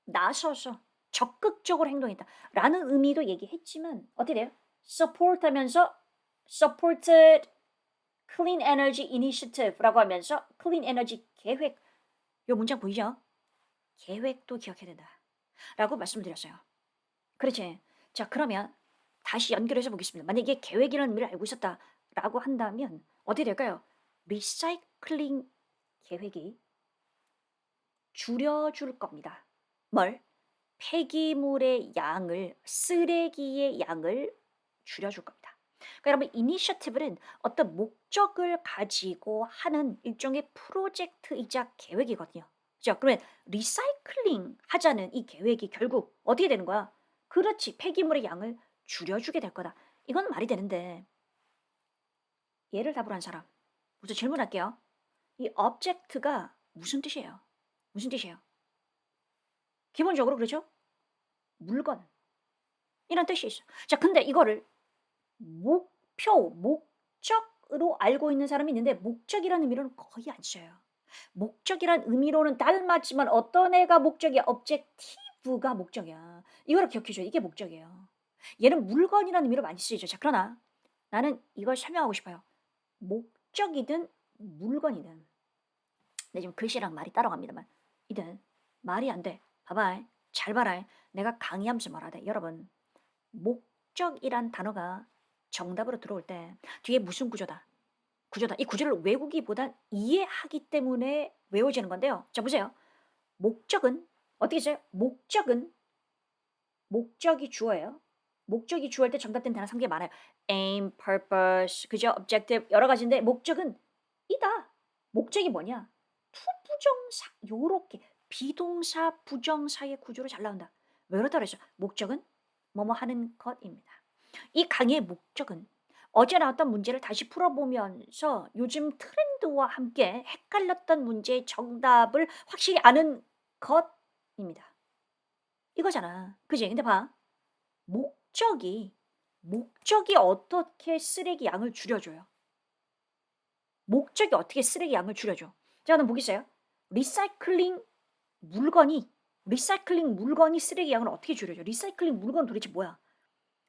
나서서 적극적으로 행동했다. 라는 의미도 얘기했지만 어떻게 돼요? support 하면서 supported clean energy initiative라고 하면서 clean energy 계획 요 문장 보이죠? 계획도 기억해야 된다. 라고 말씀드렸어요. 그렇지. 자 그러면 다시 연결해서 보겠습니다. 만약에 계획이라는 의미를 알고 있었다라고 한다면 어떻게 될까요? 리사이클링 계획이 줄여줄 겁니다. 뭘? 폐기물의 양을, 쓰레기의 양을 줄여줄 겁니다. 그러니까 여러분 이니셔티브는 어떤 목적을 가지고 하는 일종의 프로젝트이자 계획이거든요. 그죠? 그러면 리사이클링 하자는 이 계획이 결국 어떻게 되는 거야? 그렇지. 폐기물의 양을 줄여주게 될 거다. 이건 말이 되는데 얘를 답으로 한 사람. 먼저 질문할게요. 이 object가 무슨 뜻이에요? 무슨 뜻이에요? 기본적으로 그렇죠? 물건. 이란 뜻이 있어. 자, 근데 이거를 목적으로 알고 있는 사람이 있는데 목적이라는 의미로는 거의 안 써요. 목적이란 의미로는 닮았지만 어떤 애가 목적이야? objective가 목적이야. 이거를 기억해 줘요. 이게 목적이에요. 얘는 물건이라는 의미로 많이 쓰이죠. 자, 그러나 나는 이걸 설명하고 싶어요. 목적이든 물건이든 내 지금 글씨랑 말이 따라갑니다만 이든 말이 안 돼. 봐봐. 잘 봐라. 내가 강의하면서 말하되 여러분 목적이란 단어가 정답으로 들어올 때 뒤에 무슨 구조다. 구조다. 이 구조를 외우기보단 이해하기 때문에 외워지는 건데요. 자 보세요. 목적은 어떻게 써요? 목적이 주어예요. 목적이 주어일 때 정답된 단어 3개 많아요. aim, purpose, 그죠? objective 여러 가지인데 목적은 이다. 목적이 뭐냐? 투부정사 요렇게 비동사 부정사의 구조로 잘 나온다. 왜 그렇다 그랬어? 목적은 뭐뭐 하는 것입니다. 이 강의의 목적은 어제 나왔던 문제를 다시 풀어보면서 요즘 트렌드와 함께 헷갈렸던 문제의 정답을 확실히 아는 것입니다. 이거잖아. 그지? 근데 봐. 목적이 어떻게 쓰레기 양을 줄여줘요? 목적이 어떻게 쓰레기 양을 줄여줘? 자, 그럼 보겠어요. 리사이클링 물건이 리사이클링 물건이 쓰레기 양을 어떻게 줄여줘? 리사이클링 물건 도대체 뭐야?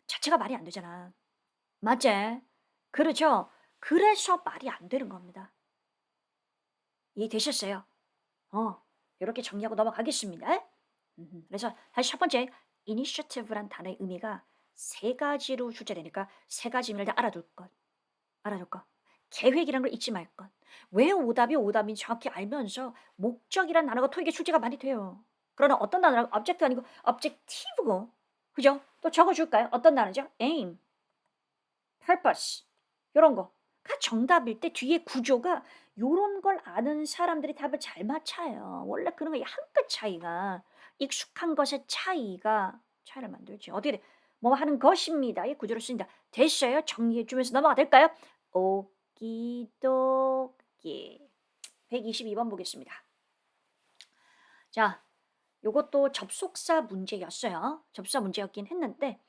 자체가 말이 안 되잖아. 맞지? 그렇죠. 그래서 말이 안 되는 겁니다. 이해되셨어요? 어. 요렇게 정리하고 넘어가겠습니다. 그래서 다시 첫 번째 initiative란 단어의 의미가 세 가지로 출제되니까 세 가지 의미를 다 알아둘 것. 알아둘 것. 계획이란 걸 잊지 말 것. 왜 오답이 오답인지 정확히 알면서 목적이란 단어가 토익에 출제가 많이 돼요. 그러나 어떤 단어라고 object 아니고 objective고. 그죠? 또 적어 줄까요? 어떤 단어죠? aim, purpose. 요런 거가 정답일 때 뒤에 구조가 요런 걸 아는 사람들이 답을 잘 맞춰요. 원래 그런 거 한 끗 차이가 익숙한 것의 차이가 차이를 만들지. 어떻게 돼? 뭐 하는 것입니다. 이 구조를 쓴다. 됐어요? 정리해 주면서 넘어가 될까요? 오키도키. 122번 보겠습니다. 자, 요것도 접속사 문제였어요. 접속사 문제였긴 했는데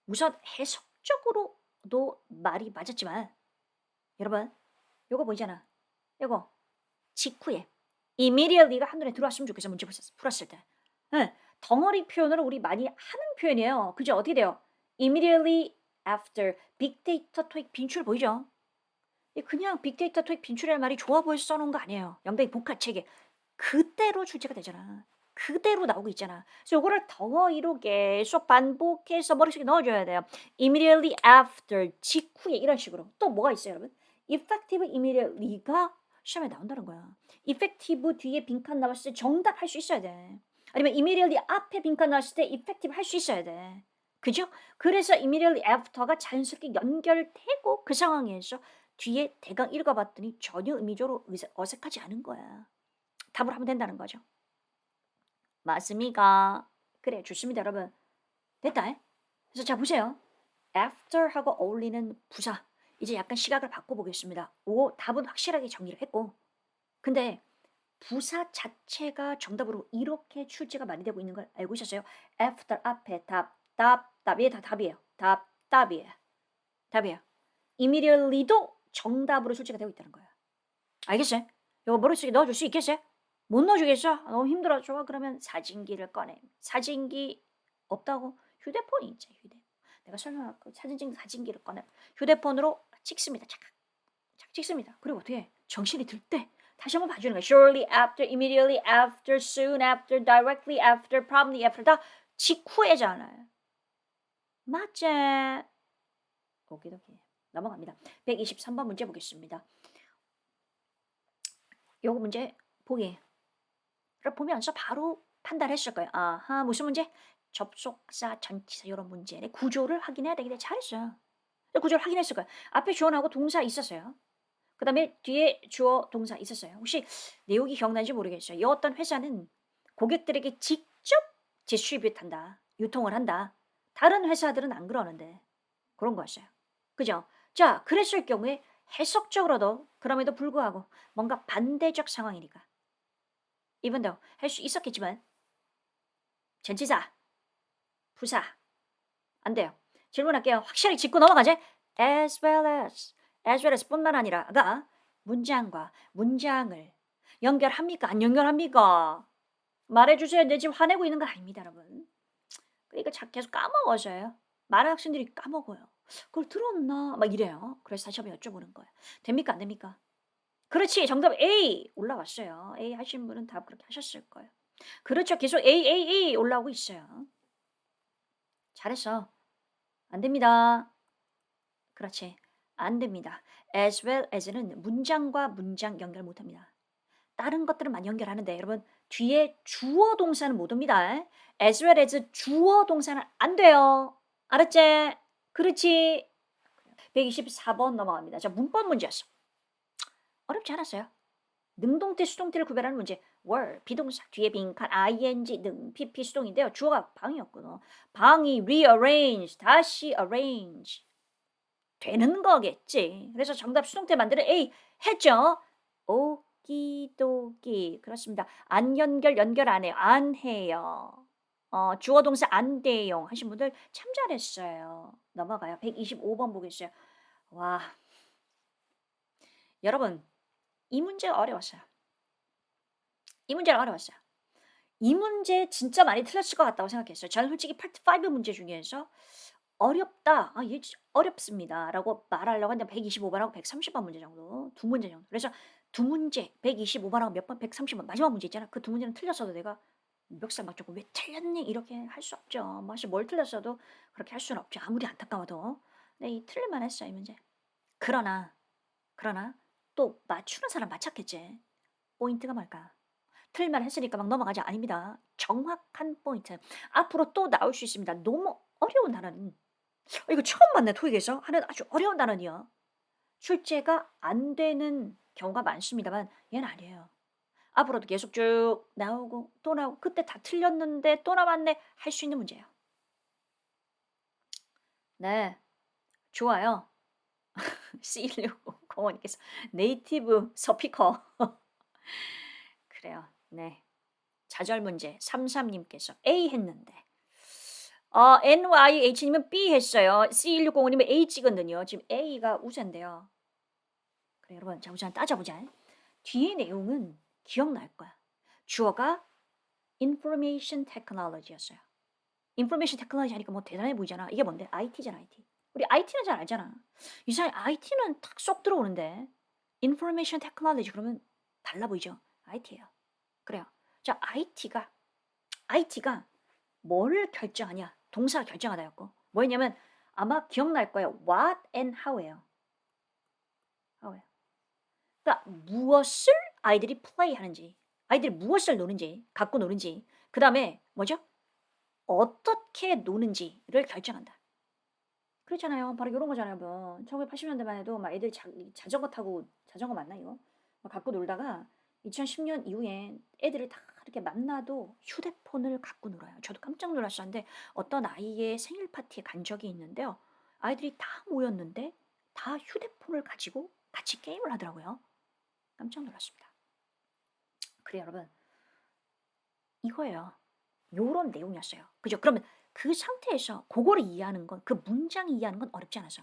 우선 해석적으로도 말이 맞았지만 여러분 요거 보이잖아. 요거 직후에 immediately가 한눈에 들어왔으면 좋겠어 문제 풀었을 때. 예. 덩어리 표현으로 우리 많이 하는 표현이에요. 그죠? 어떻게 돼요? immediately after 빅데이터 토익 빈출 보이죠? 이 그냥 빅데이터 토익 빈출이라는 말이 좋아 보여서 써 놓은 거 아니에요. 영어의 복합체계. 그대로 출제가 되잖아. 그대로 나오고 있잖아. 그래서 요거를 덩어리로 계속 반복해서 머릿속에 넣어 줘야 돼요. immediately after 직후에 이런 식으로. 또 뭐가 있어요, 여러분? effective immediately가 시험에 나온다는 거야. effective 뒤에 빈칸 나왔을 때 정답 할 수 있어야 돼. 아니면 immediately 앞에 빈칸 나왔을 때 effective 할 수 있어야 돼. 그죠? 그래서 immediately after가 자연스럽게 연결되고 그 상황에서 뒤에 대강 읽어봤더니 전혀 의미적으로 어색하지 않은 거야. 답을 하면 된다는 거죠. 맞습니까? 그래, 좋습니다, 여러분. 됐다. 그래서 자, 보세요. after하고 어울리는 부사. 이제 약간 시각을 바꿔보겠습니다. 오, 답은 확실하게 정리를 했고. 근데 부사 자체가 정답으로 이렇게 출제가 많이 되고 있는 걸 알고 있었어요? after 앞에 답. 얘 다 답이에요. 답이에요. 답이에요. immediately도 정답으로 출제가 되고 있다는 거야. 알겠어요? 이거 머릿속에 넣어줄 수 있겠어요? 못 넣어주겠어? 아, 너무 힘들어. 좋아. 그러면 사진기를 꺼내. 사진기 없다고? 휴대폰이 있지. 휴대폰. 내가 설명할까? 사진 찍는 사진기를 꺼내. 휴대폰으로 찍습니다. 착 찍습니다. 그리고 어떻게 해? 정신이 들 때 다시 한번 봐주는 거야. Shortly after, immediately after, soon after, directly after, promptly after 다 직후에잖아요. 맞지? 오케이. 넘어갑니다. 123번 문제 보겠습니다. 요거 문제 보기. 보면서 바로 판단했을 거예요. 아하, 무슨 문제? 접속사, 전치사 이런 문제의 구조를 확인해야 되겠네. 잘했어요. 구조를 확인했을 거예요. 앞에 주어 나오고 동사 있었어요. 그다음에 뒤에 주어 동사 있었어요. 혹시 내용이 기억나는지 모르겠어요. 이 어떤 회사는 고객들에게 직접 디스트리뷰트한다. 유통을 한다. 다른 회사들은 안 그러는데 그런 거였어요. 그죠? 자, 그랬을 경우에 해석적으로도 그럼에도 불구하고 뭔가 반대적 상황이니까 even though 할 수 있었겠지만 전치사, 부사 안 돼요. 질문할게요. 확실하게 짚고 넘어가지. as well as 뿐만 아니라가 문장과 문장을 연결합니까? 안 연결합니까? 말해주세요. 내 지금 화내고 있는 건 아닙니다, 여러분. 그러니까 계속 까먹어져요. 많은 학생들이 까먹어요. 그걸 들었나? 막 이래요. 그래서 다시 한번 여쭤보는 거예요. 됩니까? 안 됩니까? 그렇지. 정답 A 올라왔어요. A 하신 분은 답 그렇게 하셨을 거예요. 그렇죠. 계속 A 올라오고 있어요. 잘했어. 안 됩니다. 그렇지. 안 됩니다. as well as는 문장과 문장 연결 못 합니다. 다른 것들은만 연결하는데 여러분 뒤에 주어 동사는 못 옵니다. as well as 주어 동사는 안 돼요. 알았지? 그렇지. 124번 넘어갑니다. 자, 문법 문제였어. 어렵지 않았어요. 능동태, 수동태를 구별하는 문제. were, 비동사, 뒤에 빈칸, ing, 능, pp 수동인데요. 주어가 방이었거든. 방이 rearrange, 다시 arrange. 되는 거겠지. 그래서 정답 수동태 만드는 A 했죠. 오키도키. 그렇습니다. 안 연결 안 해요. 안 해요. 주어 동사 안 돼요 하신 분들 참 잘했어요. 넘어가요. 125번 보겠어요. 와. 여러분, 이 문제가 어려웠어요. 이 문제가 어려웠어요. 이 문제 진짜 많이 틀렸을 것 같다고 생각했어요. 저는 솔직히 파트 5 문제 중에서 어렵다. 아 얘 진짜 어렵습니다라고 말하려고 했는데 125 번하고 130번 문제 정도. 두 문제 정도. 그래서 두 문제 125 번하고 몇 번 130번 마지막 문제 있잖아. 그 두 문제는 틀렸어도 내가 멱살 막 잡고 "왜 틀렸니?" 이렇게 할 수 없죠. 뭐 사실 뭘 틀렸어도 그렇게 할 수는 없죠, 아무리 안타까워도. 네 이 틀릴 만했어요, 이 문제. 그러나, 그러나 또 맞추는 사람 맞췄겠지. 포인트가 뭘까? 틀릴만 했으니까 막 넘어가지 아닙니다. 정확한 포인트. 앞으로 또 나올 수 있습니다. 너무 어려운 단어는 이거 처음 봤네 토익에서 하는 아주 어려운 단어니요. 출제가 안 되는 경우가 많습니다만 얘는 아니에요. 앞으로도 계속 쭉 나오고 또 나오고 그때 다 틀렸는데 또 나왔네 할 수 있는 문제예요. 네. 좋아요. C1605님께서 네이티브 서피커. 그래요. 네. 좌절 문제 33님께서 A 했는데 NYH님은 B 했어요. C1605님은 A 찍었는요. 지금 A가 우세인데요. 그래 여러분 자 우선 따져보자. 뒤에 내용은 기억날 거야. 주어가 information technology였어요. information technology 하니까 뭐 대단해 보이잖아. 이게 뭔데? IT잖아, IT. 우리 IT는 잘 알잖아. 이상하게 IT는 탁 쏙 들어오는데 information technology 그러면 달라 보이죠? IT예요. 그래요. 자, IT가 뭐를 결정하냐? 동사가 결정하다였고. 뭐였냐면 아마 기억날 거예요. what and how예요. how예요. 그러니까 무엇을 아이들이 플레이 하는지, 아이들이 무엇을 노는지, 갖고 노는지, 그다음에 뭐죠? 어떻게 노는지를 결정한다. 그렇잖아요. 바로 요런 거잖아요, 뭐. 1980년대만 해도 막 애들 자전거 타고 자전거 맞나 이거? 막 갖고 놀다가 2010년 이후에 애들을 다 이렇게 만나도 휴대폰을 갖고 놀아요. 저도 깜짝 놀랐었는데 어떤 아이의 생일 파티에 간 적이 있는데요. 아이들이 다 모였는데 다 휴대폰을 가지고 같이 게임을 하더라고요. 깜짝 놀랐습니다. 그래요, 여러분. 이거예요. 요런 내용이었어요. 그죠? 그러면 그 상태에서 고거를 이해하는 건 그 문장 이해하는 건 어렵지 않아서.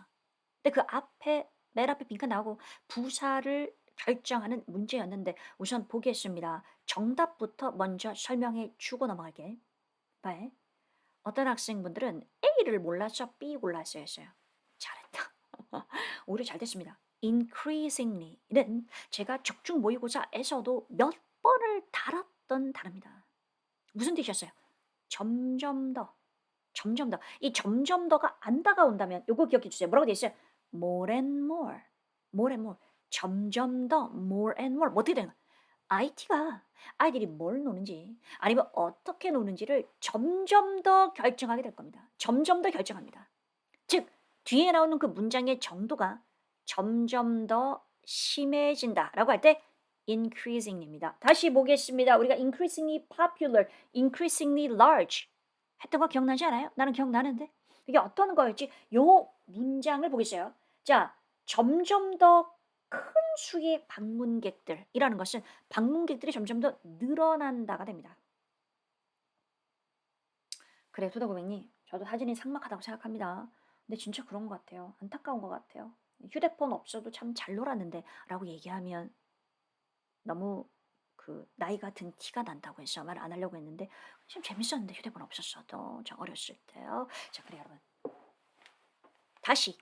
근데 그 앞에 맨 앞에 빈칸 나오고 부사를 결정하는 문제였는데 우선 보겠습니다. 정답부터 먼저 설명해 주고 넘어갈게. 네. 어떤 학생분들은 A를 몰라서 B 골랐어야 했어요. 잘했다. 오히려 잘 됐습니다. increasingly는 제가 적중 모의고사에서도 몇 번을 달았던 단어입니다. 무슨 뜻이었어요? 점점 더, 점점 더. 이 점점 더가 안 다가온다면 요거 기억해 주세요. 뭐라고 돼 있어요? more and more, more and more. 점점 더 more and more. 뭐 어떻게 되는 거야? IT가 아이들이 뭘 노는지 아니면 어떻게 노는지를 점점 더 결정하게 될 겁니다. 점점 더 결정합니다. 즉 뒤에 나오는 그 문장의 정도가 점점 더 심해진다라고 할 때 increasing입니다. 다시 보겠습니다. 우리가 increasingly popular, increasingly large 했던 거 기억나지 않아요? 나는 기억나는데. 이게 어떤 거였지? 요 문장을 보겠어요. 자, 점점 더 큰 수의 방문객들이라는 것은 방문객들이 점점 더 늘어난다가 됩니다. 그래, 토다 고객님. 저도 사진이 삭막하다고 생각합니다. 근데 진짜 그런 것 같아요. 안타까운 것 같아요. 휴대폰 없어도 참 잘 놀았는데 라고 얘기하면 너무 그 나이가 든 티가 난다고 해서 말 안 하려고 했는데 참 재밌었는데 휴대폰 없었어도 저 어렸을 때요. 자, 그래 여러분. 다시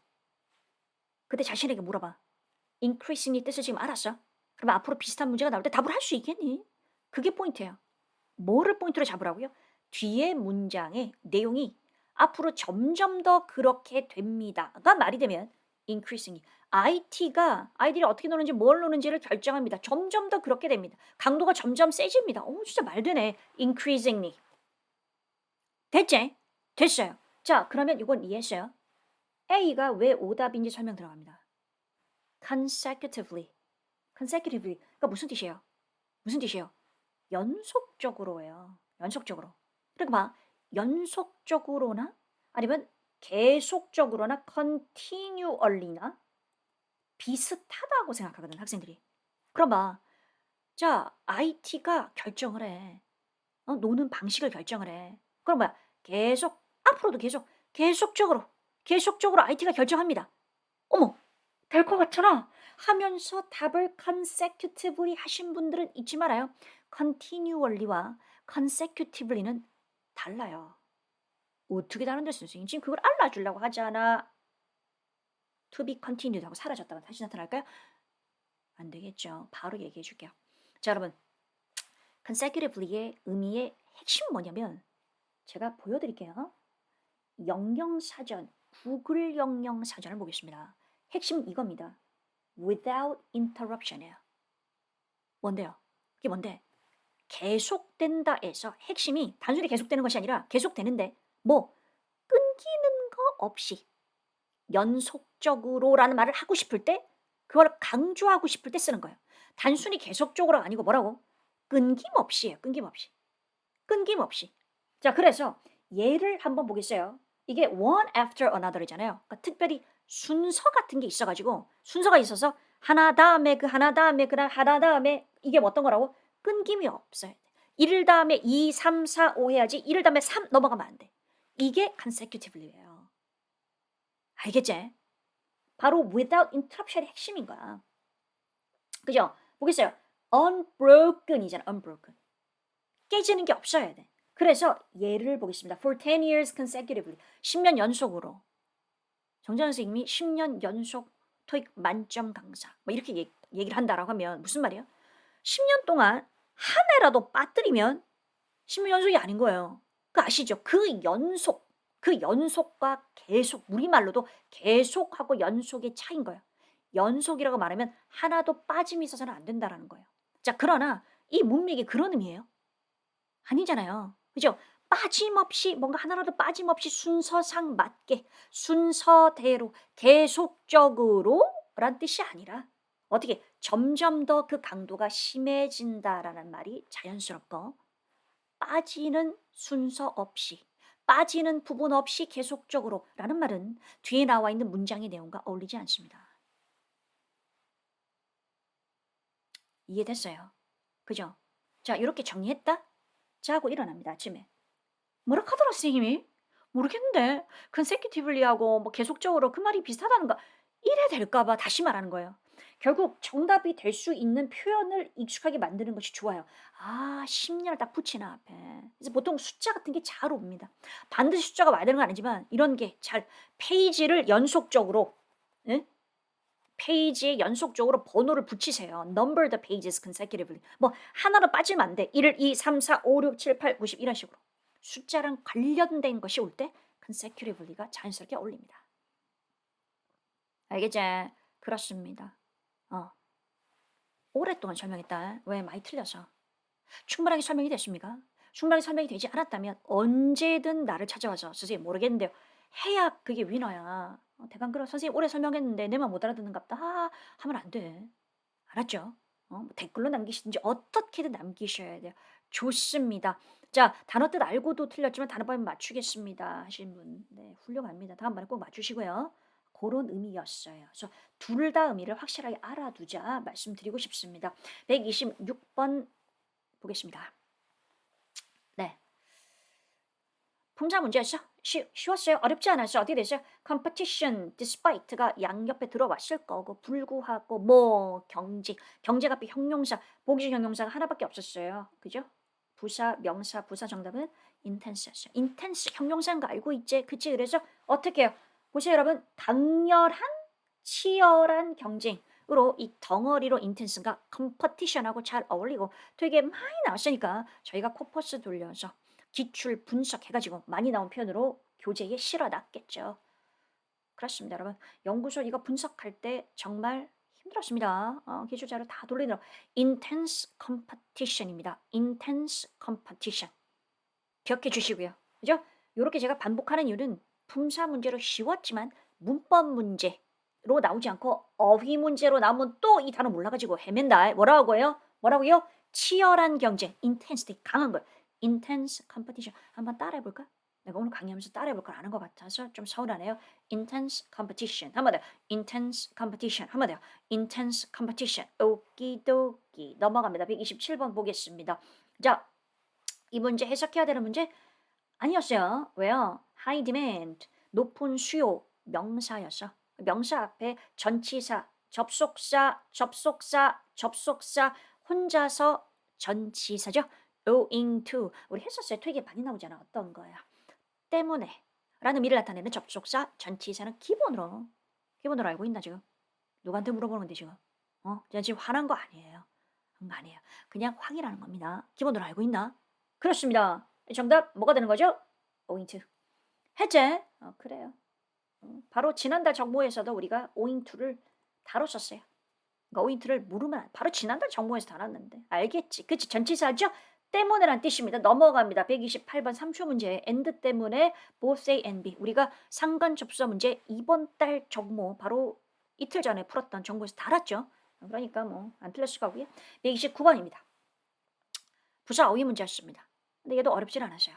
그때 자신에게 물어봐. increasing의 뜻을 지금 알았어? 그럼 앞으로 비슷한 문제가 나올 때 답을 할 수 있겠니? 그게 포인트예요. 뭐를 포인트로 잡으라고요? 뒤에 문장의 내용이 앞으로 점점 더 그렇게 됩니다가 말이 되면 increasingly IT가 아이들이 어떻게 노는지 뭘 노는지를 결정합니다. 점점 더 그렇게 됩니다. 강도가 점점 세집니다. 진짜 말 되네. increasingly. 됐지? 됐어요. 자, 그러면 이건 이해했어요? A가 왜 오답인지 설명 들어갑니다. consecutively. consecutively. 그러니까 무슨 뜻이에요? 무슨 뜻이에요? 연속적으로예요. 연속적으로. 그러니까 봐. 연속적으로나 아니면 계속적으로나 continually나 비슷하다고 생각하거든, 학생들이. 그럼 봐. 자, IT가 결정을 해. 노는 방식을 결정을 해. 그럼 뭐야? 계속 앞으로도 계속적으로 IT가 결정합니다. 어머, 될 것 같잖아. 하면서 답을 consecutively 하신 분들은 잊지 말아요. continually와 consecutively는 달라요. 어떻게 다른데 선생님? 지금 그걸 알려주려고 하잖아. to be continued 하고 사라졌다가 다시 나타날까요? 안 되겠죠. 바로 얘기해 줄게요. 자, 여러분. consecutively의 의미의 핵심은 뭐냐면 제가 보여드릴게요. 영영사전, 구글 영영사전을 보겠습니다. 핵심은 이겁니다. without interruption이에요. 뭔데요? 그게 뭔데? 계속된다에서 핵심이 단순히 계속되는 것이 아니라 계속되는데 뭐 끊기는 거 없이 연속적으로라는 말을 하고 싶을 때 그걸 강조하고 싶을 때 쓰는 거예요. 단순히 계속적으로 아니고 뭐라고? 끊김없이예요. 끊김없이. 끊김없이. 자, 그래서 예를 한번 보겠어요. 이게 one after another이잖아요. 그러니까 특별히 순서 같은 게 있어가지고 순서가 있어서 하나 다음에 그 하나 다음에 그 하나 다음에 이게 뭐 어떤 거라고? 끊김이 없어야 돼. 1 다음에 2, 3, 4, 5 해야지 1 다음에 3 넘어가면 안 돼. 이게 consecutively예요. 알겠지? 바로 without interruption의 핵심인 거야. 그죠? 보겠어요. unbroken이잖아. unbroken. 깨지는 게 없어야 돼. 그래서 예를 보겠습니다. For 10 years consecutively. 10년 연속으로. 정장 선생님이 10년 연속 토익 만점 강사. 뭐 이렇게 얘기를 한다라고 하면 무슨 말이에요? 10년 동안 한 해라도 빠뜨리면 10년 연속이 아닌 거예요. 그 아시죠? 그 연속. 그 연속과 계속. 우리말로도 계속하고 연속의 차이인 거예요. 연속이라고 말하면 하나도 빠짐이 있어서는 안 된다라는 거예요. 자, 그러나 이 문맥이 그런 의미예요. 아니잖아요. 그죠? 빠짐없이 뭔가 하나라도 빠짐없이 순서상 맞게 순서대로 계속적으로란 뜻이 아니라 어떻게 점점 더 그 강도가 심해진다라는 말이 자연스럽고 빠지는 순서 없이 빠지는 부분 없이 계속적으로라는 말은 뒤에 나와 있는 문장의 내용과 어울리지 않습니다. 이해됐어요? 그죠? 자, 이렇게 정리했다? 자고 일어납니다. 아침에. 뭐라 카더라 선생님이? 모르겠는데 consecutively하고 뭐 계속적으로 그 말이 비슷하다는 거 이래 될까 봐 다시 말하는 거예요. 결국 정답이 될 수 있는 표현을 익숙하게 만드는 것이 좋아요. 아, 10년을 딱 붙이나 앞에. 그래서 보통 숫자 같은 게 잘 옵니다. 반드시 숫자가 와야 되는 건 아니지만 이런 게 잘 페이지를 연속적으로 예? 페이지에 연속적으로 번호를 붙이세요. Number the pages consecutively. 뭐 하나로 빠지면 안 돼. 1, 2, 3, 4, 5, 6, 7, 8, 9, 10 이런 식으로. 숫자랑 관련된 것이 올 때 consecutively가 자연스럽게 어울립니다. 알겠지? 그렇습니다. 오랫동안 설명했다. 왜? 많이 틀려서. 충분하게 설명이 됐습니까? 충분하게 설명이 되지 않았다면 언제든 나를 찾아와서 선생님 모르겠는데요. 해야 그게 위너야. 대강 그럼 선생님 오래 설명했는데 내 말 못 알아듣는갑다. 하면 안 돼. 알았죠? 뭐 댓글로 남기시든지 어떻게든 남기셔야 돼요. 좋습니다. 자, 단어 뜻 알고도 틀렸지만 단어법에 맞추겠습니다 하신 분. 네, 훌륭합니다. 다음번에 꼭 맞추시고요. 그런 의미였어요. 그래서 둘 다 의미를 확실하게 알아두자 말씀드리고 싶습니다. 126번 보겠습니다. 네. 풍자 문제였어? 쉬웠어요? 어렵지 않았어? 어떻게 됐어요? competition, despite가 양옆에 들어왔을 거고 불구하고 뭐 경제가 앞에 형용사, 보기식 형용사가 하나밖에 없었어요. 그죠? 부사, 명사, 부사 정답은 intense였어요. intense 형용사인 거 알고 있지? 그치? 그래서 어떻게 해요? 보세요 여러분. 강렬한 치열한 경쟁으로 이 덩어리로 intense가 competition하고 잘 어울리고 되게 많이 나왔으니까 저희가 코퍼스 돌려서 기출 분석해가지고 많이 나온 표현으로 교재에 실어놨겠죠. 그렇습니다, 여러분. 연구소 이거 분석할 때 정말 힘들었습니다. 기출 자료 다 돌리느라 intense competition입니다. intense competition. 기억해 주시고요. 그죠? 요렇게 제가 반복하는 이유는 품사 문제로 쉬웠지만 문법 문제로 나오지 않고 어휘 문제로 나오면 또 이 단어 몰라가지고 헤맨다. 뭐라고요? 뭐라고요? 치열한 경쟁, intensity 강한 걸. intense competition. 한번 따라해볼까? 내가 오늘 강의하면서 따라해볼 걸 아는 것 같아서 좀 서운하네요. intense competition. 한번 더. intense competition. 한번 더. intense competition. 오키도키. 넘어갑니다. 127번 보겠습니다. 자, 이 문제 해석해야 되는 문제 아니었어요. 왜요? high demand, 높은 수요, 명사였어. 명사 앞에 전치사 접속사, 접속사, 접속사, 혼자서 전치사죠. owing to. 우리 했었어요. 되게 많이 나오잖아. 어떤 거야? 때문에 라는 의미를 나타내는 접속사, 전치사는 기본으로 알고 있나 지금? 누구한테 물어보는 건데 지금? 제가 지금 화난 거 아니에요. 아니에요. 그냥 확인하는 겁니다. 기본으로 알고 있나? 그렇습니다. 정답 뭐가 되는 거죠? owing to. 해제. 그래요. 바로 지난달 정모에서도 우리가 owing to를 다뤘었어요. 그러니까 owing to를 물으면 바로 지난달 정모에서 다뤘는데 알겠지? 그치? 전치사죠? 때문에란 뜻입니다. 넘어갑니다. 128번 3초 문제 and 때문에 both A and B. 우리가 상관 접수사 문제 이번 달 정모 바로 이틀 전에 풀었던 정모에서 다뤘죠. 그러니까 뭐 안 틀렸을 거고요. 129번입니다. 부사 어휘 문제였습니다. 근데 얘도 어렵진 않았어요.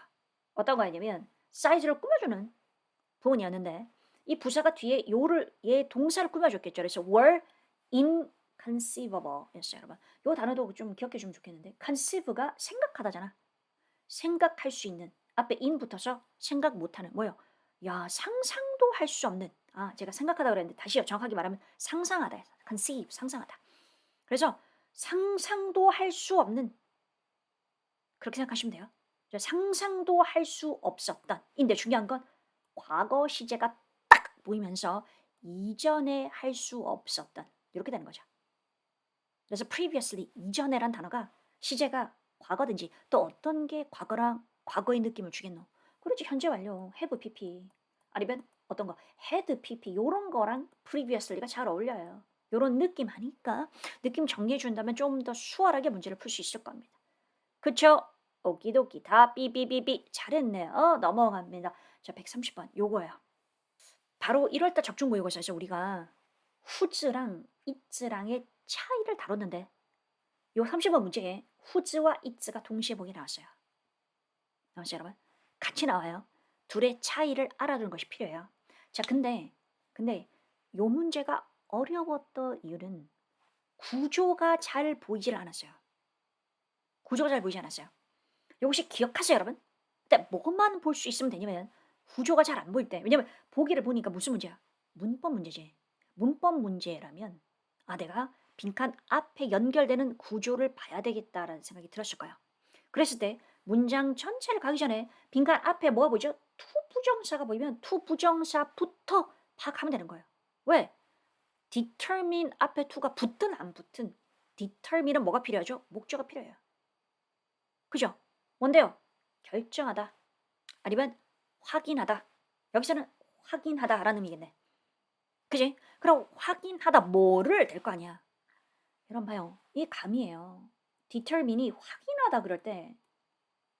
어떤 거였냐면 사이즈를 꾸며주는 부분이었는데 이 부사가 뒤에 얘 동사를 꾸며줬겠죠. 그래서 were inconceivable였어요, 여러분. 요 단어도 좀 기억해 주면 좋겠는데 conceive가 생각하다잖아. 생각할 수 있는 앞에 in 붙어서 생각 못하는 뭐요? 야 상상도 할 수 없는 제가 생각하다 그랬는데 다시요 정확하게 말하면 상상하다 conceive 상상하다. 그래서 상상도 할 수 없는 그렇게 생각하시면 돼요. 상상도 할 수 없었던 인데 중요한 건 과거 시제가 딱 보이면서 이전에 할 수 없었던 이렇게 되는 거죠. 그래서 previously 이전에란 단어가 시제가 과거든지 또 어떤 게 과거랑 과거의 느낌을 주겠노? 그렇지 현재 완료 have pp 아니면 어떤 거 had pp 요런 거랑 previously가 잘 어울려요. 요런 느낌 하니까 느낌 정리해 준다면 좀 더 수월하게 문제를 풀 수 있을 겁니다. 그쵸? 오키도키 다 삐삐삐삐 잘했네요. 넘어갑니다. 자 130번 요거예요. 바로 1월달 적중 모의고사에서 우리가 후즈랑 이즈랑의 차이를 다뤘는데 요 30번 문제에 후즈와 이즈가 동시에 보기 나왔어요. 나왔죠 여러분? 같이 나와요. 둘의 차이를 알아두는 것이 필요해요. 자 근데 요 문제가 어려웠던 이유는 구조가 잘 보이질 않았어요. 구조가 잘 보이지 않았어요. 이거 혹시 기억하세요 여러분? 근데 뭐만 볼 수 있으면 되냐면 구조가 잘 안 보일 때 왜냐면 보기를 보니까 무슨 문제야? 문법 문제지. 문법 문제라면 내가 빈칸 앞에 연결되는 구조를 봐야 되겠다라는 생각이 들었을 거예요. 그랬을 때 문장 전체를 가기 전에 빈칸 앞에 뭐가 보이죠? 투 부정사가 보이면 투 부정사부터 파악하면 되는 거예요. 왜? determine 앞에 to가 붙든 안 붙든 determine은 뭐가 필요하죠? 목적어가 필요해요. 그죠? 뭔데요? 결정하다. 아니면 확인하다. 여기서는 확인하다라는 의미겠네. 그지? 그럼 확인하다 뭐를 될 거 아니야. 여러분 봐요. 이 감이에요. determine이 확인하다 그럴 때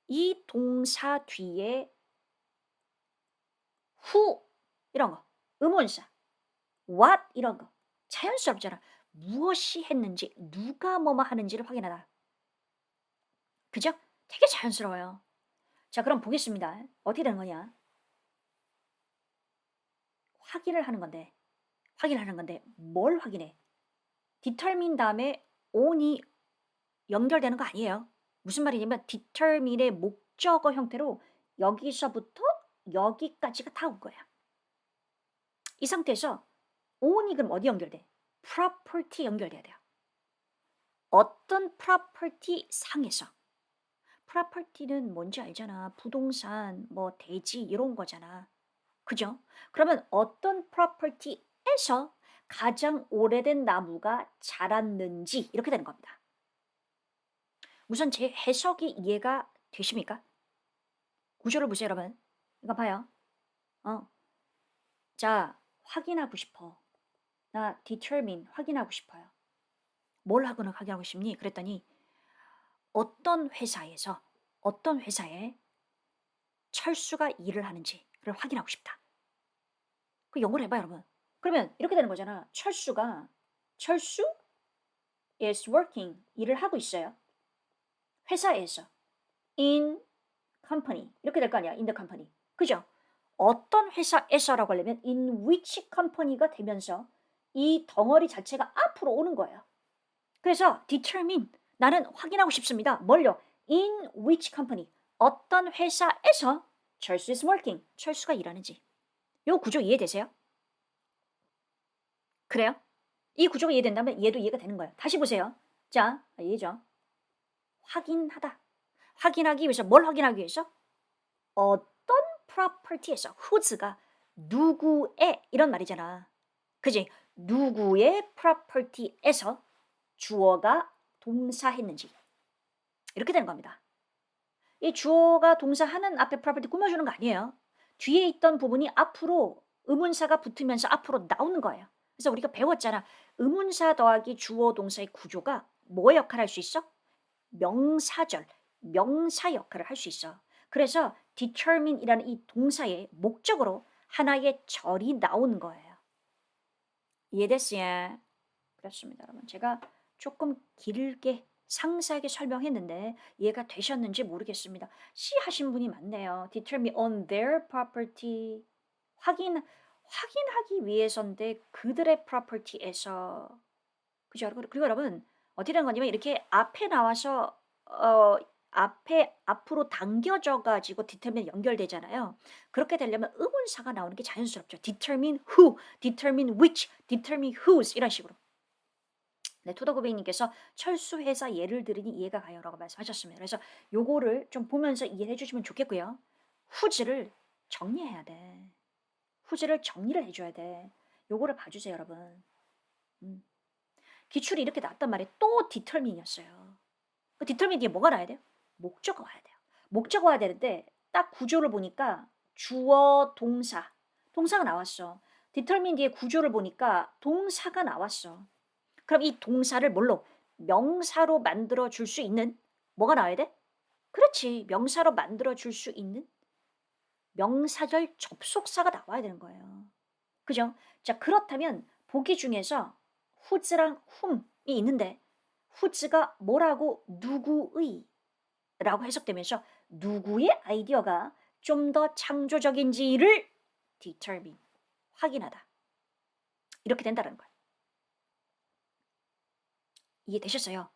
이 동사 뒤에 who 이런 거, 의문사, what 이런 거 자연스럽잖아. 무엇이 했는지, 누가 뭐뭐 하는지를 확인하다. 그죠? 되게 자연스러워요. 자, 그럼 보겠습니다. 어떻게 되는 거냐? 확인하는 건데 뭘 확인해? determine 다음에 on이 연결되는 거 아니에요. 무슨 말이냐면 determine의 목적어 형태로 여기서부터 여기까지가 다 온 거야. 이 상태에서 on이 그럼 어디 연결돼? property 연결돼야 돼요. 어떤 property 상에서. property는 뭔지 알잖아. 부동산, 뭐 대지 이런 거잖아. 그죠? 그러면 어떤 property에서 가장 오래된 나무가 자랐는지 이렇게 되는 겁니다. 우선 제 해석이 이해가 되십니까? 구조를 보세요, 여러분. 이거 봐요. 자, 확인하고 싶어. 나 determine 확인하고 싶어요. 뭘 확인하고 싶니? 그랬더니 어떤 회사에 철수가 일을 하는지 를 확인하고 싶다. 그 영어로 해봐요, 여러분. 그러면 이렇게 되는 거잖아. 철수 is working 일을 하고 있어요. 회사에서 in company 이렇게 될 거 아니야. in the company. 그죠? 어떤 회사에서라고 하려면 in which company가 되면서 이 덩어리 자체가 앞으로 오는 거예요. 그래서 determine 나는 확인하고 싶습니다. 뭘요? in which company 어떤 회사에서 철수 is working 철수가 일하는지. 요 구조 이해되세요? 그래요? 이 구조가 이해된다면 얘도 이해가 되는 거예요. 다시 보세요. 자, 얘죠. 확인하다. 확인하기 위해서 뭘 확인하기 위해서? 어떤 property에서 whose가 누구의 이런 말이잖아. 그지? 누구의 property에서 주어가 동사했는지 이렇게 되는 겁니다. 이 주어가 동사하는 앞에 property 꾸며주는 거 아니에요. 뒤에 있던 부분이 앞으로 의문사가 붙으면서 앞으로 나오는 거예요. 그래서 우리가 배웠잖아. 의문사 더하기 주어 동사의 구조가 뭐의 역할을 할 수 있어? 명사절, 명사 역할을 할 수 있어. 그래서 determine이라는 이 동사의 목적으로 하나의 절이 나오는 거예요. 이해됐어요? 그렇습니다, 여러분. 제가 조금 길게 상세하게 설명했는데 이해가 되셨는지 모르겠습니다. C 하신 분이 많네요. Determine on their property. 확인하기 위해서인데 그들의 property에서. 그죠? 그리고 여러분 어떻게 되는 거냐면 이렇게 앞에 나와서 앞에 앞으로 당겨져 가지고 determine 연결되잖아요. 그렇게 되려면 의문사가 나오는 게 자연스럽죠. determine who, determine which, determine whose 이런 식으로. 네, 토더고객님께서 철수 회사 예를 들으니 이해가 가요라고 말씀하셨습니다. 그래서 요거를 좀 보면서 이해해 주시면 좋겠고요. 후즈를 정리해야 돼. 후즈를 정리를 해줘야 돼. 요거를 봐주세요, 여러분. 기출이 이렇게 나왔단 말이에요. 또 디터민이었어요. 그 디터민 뒤에 뭐가 나야 돼요? 목적어 와야 돼요. 목적어 와야 되는데 딱 구조를 보니까 주어, 동사, 동사가 나왔어. 디터민 뒤에 구조를 보니까 동사가 나왔어. 그럼 이 동사를 뭘로? 명사로 만들어 줄 수 있는 뭐가 나와야 돼? 그렇지. 명사로 만들어 줄 수 있는 명사절 접속사가 나와야 되는 거예요. 그죠? 자, 그렇다면 보기 중에서 whose랑 whom이 있는데 whose가 뭐라고 누구의 라고 해석되면서 누구의 아이디어가 좀 더 창조적인지를 determine 확인하다. 이렇게 된다는 거예요. 이해되셨어요?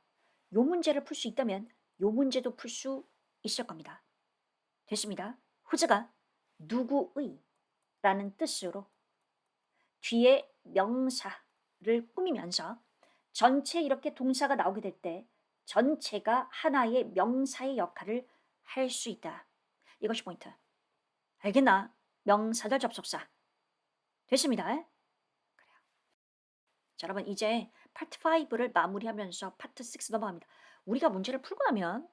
요 문제를 풀 수 있다면 요 문제도 풀 수 있을 겁니다. 됐습니다. whose가 누구의 라는 뜻으로 뒤에 명사를 꾸미면서 전체 이렇게 동사가 나오게 될 때 전체가 하나의 명사의 역할을 할 수 있다. 이것이 포인트. 알겠나? 명사절 접속사. 됐습니다. 그래요. 자, 여러분 이제 파트 5를 마무리하면서 파트 6 넘어갑니다. 우리가 문제를 풀고 나면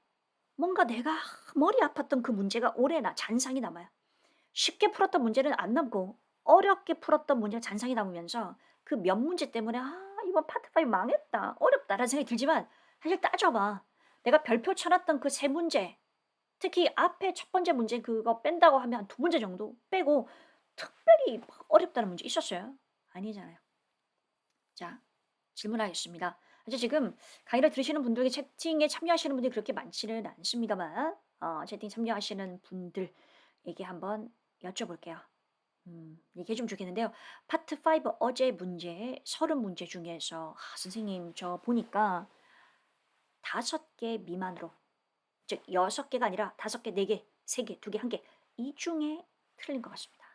뭔가 내가 머리 아팠던 그 문제가 오래나 잔상이 남아요. 쉽게 풀었던 문제는 안 남고 어렵게 풀었던 문제가 잔상이 남으면서 그 몇 문제 때문에 '아 이번 파트 5 망했다. 어렵다.'라는 생각이 들지만 사실 따져봐. 내가 별표 쳐 놨던 그 세 문제 특히 앞에 첫 번째 문제 그거 뺀다고 하면 한 두 문제 정도 빼고 특별히 막 어렵다는 문제 있었어요? 아니잖아요. 자 질문하겠습니다. 사실 지금 강의를 들으시는 분들에게 채팅에 참여하시는 분들이 그렇게 많지는 않습니다만 채팅 참여하시는 분들에게 한번 여쭤볼게요. 얘기해 주면 좋겠는데요. 파트 5 어제 문제 30문제 중에서 선생님 저 보니까 5개 미만으로 즉 6개가 아니라 5개, 4개, 3개, 2개, 1개 이 중에 틀린 것 같습니다.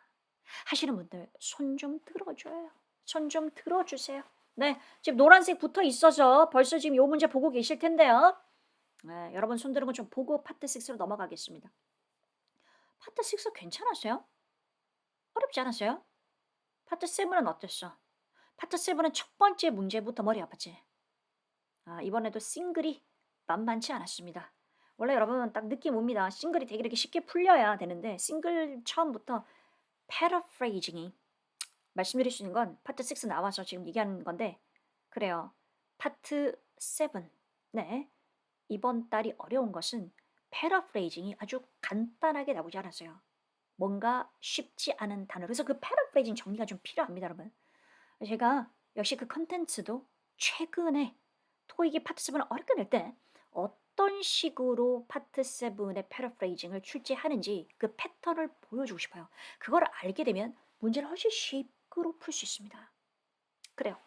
하시는 분들 손 좀 들어줘요. 손 좀 들어주세요. 네, 지금 노란색 붙어 있어서 벌써 지금 요 문제 보고 계실 텐데요. 네, 여러분 손 드는 거 좀 보고 파트 6로 넘어가겠습니다. 파트 6 괜찮았어요? 어렵지 않았어요? 파트 7은 어땠어? 파트 7은 첫 번째 문제부터 머리 아팠지. 이번에도 싱글이 만만치 않았습니다. 원래 여러분 딱 느낌 옵니다. 싱글이 되게 이렇게 쉽게 풀려야 되는데 싱글 처음부터 paraphrasing이 말씀드릴 수 있는 건 파트 6 나와서 지금 얘기하는 건데 그래요. 파트 7 네. 이번 달이 어려운 것은 paraphrasing이 아주 간단하게 나오지 않았어요. 뭔가 쉽지 않은 단어. 그래서 그 paraphrasing 정리가 좀 필요합니다, 여러분. 제가 역시 그 컨텐츠도 최근에 토익이 파트 7을 어렵게 낼 때 어떤 식으로 파트 7의 패러프레이징을 출제하는지 그 패턴을 보여주고 싶어요. 그걸 알게 되면 문제를 훨씬 쉽게 풀 수 있습니다. 그래요.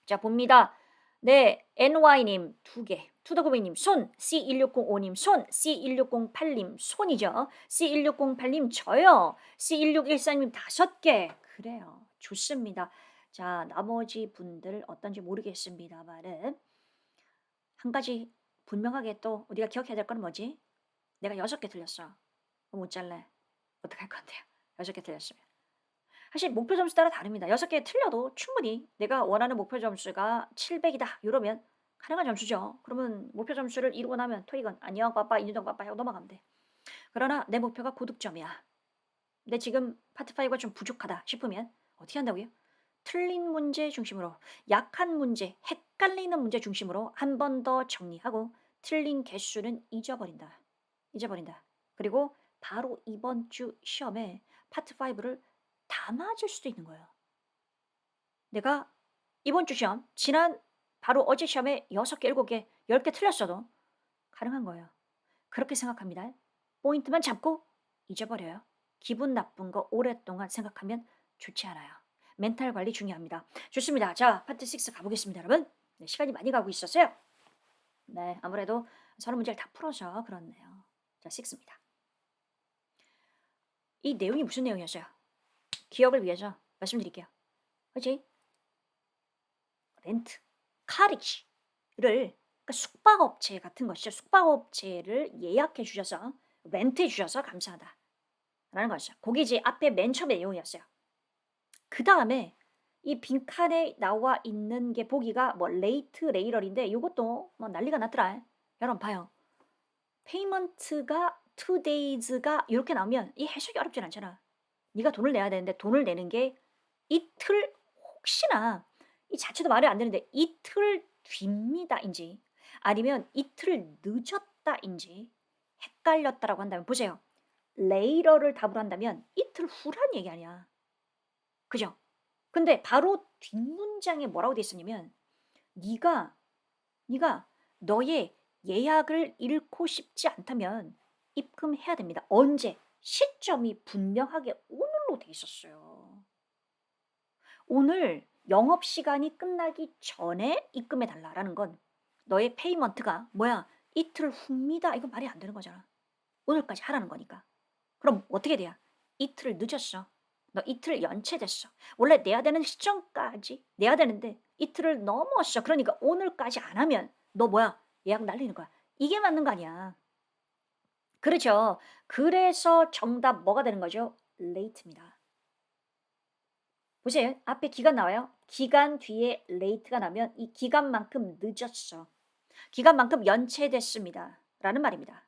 자, 봅니다. 네, NY님 2개, 투더고객님 손, C1605님 손, C1608님 손이죠. C1608님 저요. C1614님 5개. 그래요. 좋습니다. 자, 나머지 분들 어떤지 모르겠습니다만은 한 가지 분명하게 또 우리가 기억해야 될 거는 뭐지? 내가 6개 틀렸어. 그럼 못 잘래. 어떡할 건데요? 6개 틀렸으면. 사실 목표 점수 따라 다릅니다. 6개 틀려도 충분히 내가 원하는 목표 점수가 700이다 이러면 가능한 점수죠. 그러면 목표 점수를 이루고 나면 토익은 안녕 빠빠 인유정 빠빠 하고 넘어가면 돼. 그러나 내 목표가 고득점이야. 근데 지금 파트 5가 좀 부족하다 싶으면 어떻게 한다고요? 틀린 문제 중심으로 약한 문제, 헷갈리는 문제 중심으로 한 번 더 정리하고 틀린 개수는 잊어버린다. 잊어버린다. 그리고 바로 이번 주 시험에 파트 5를 다 맞을 수도 있는 거예요. 내가 이번 주 시험, 지난 바로 어제 시험에 6개, 7개, 10개 틀렸어도 가능한 거예요. 그렇게 생각합니다. 포인트만 잡고 잊어버려요. 기분 나쁜 거 오랫동안 생각하면 좋지 않아요. 멘탈 관리 중요합니다. 좋습니다. 자, 파트 6 가보겠습니다, 여러분. 네, 시간이 많이 가고 있었어요. 네, 아무래도 서너 문제를 다 풀어서 그렇네요. 자, 6입니다. 이 내용이 무슨 내용이었어요? 기억을 위해서 말씀드릴게요. 그렇지? 렌트, 카리지를 그러니까 숙박업체 같은 것이죠. 숙박업체를 예약해 주셔서 렌트해 주셔서 감사하다. 라는 것이죠. 그게 이제 앞에 맨 처음의 내용이었어요. 그 다음에 이 빈칸에 나와 있는 게 보기가 뭐 레이트 레이럴인데 이것도 뭐 난리가 났더라. 여러분 봐요. 페이먼트가 2days가 이렇게 나오면 이 해석이 어렵진 않잖아. 네가 돈을 내야 되는데 돈을 내는 게 이틀 혹시나 이 자체도 말이 안 되는데 이틀 뒤입니다인지 아니면 이틀 늦었다인지 헷갈렸다라고 한다면 보세요. later를 답으로 한다면 이틀 후란 얘기 아니야. 그죠? 근데 바로 뒷문장에 뭐라고 돼 있었냐면 네가 너의 예약을 잃고 싶지 않다면 입금해야 됩니다. 언제? 시점이 분명하게 오늘로 돼 있었어요. 오늘 영업시간이 끝나기 전에 입금해 달라라는 건 너의 페이먼트가 뭐야? 이틀 후입니다. 이거 말이 안 되는 거잖아. 오늘까지 하라는 거니까. 그럼 어떻게 돼야? 이틀 늦었어. 너 이틀 연체됐어. 원래 내야 되는 시점까지 내야 되는데 이틀을 넘었어. 그러니까 오늘까지 안 하면 너 뭐야? 예약 날리는 거야. 이게 맞는 거 아니야. 그렇죠. 그래서 정답 뭐가 되는 거죠? late입니다. 보세요. 앞에 기간 나와요. 기간 뒤에 late가 나면 이 기간만큼 늦었어. 기간만큼 연체됐습니다. 라는 말입니다.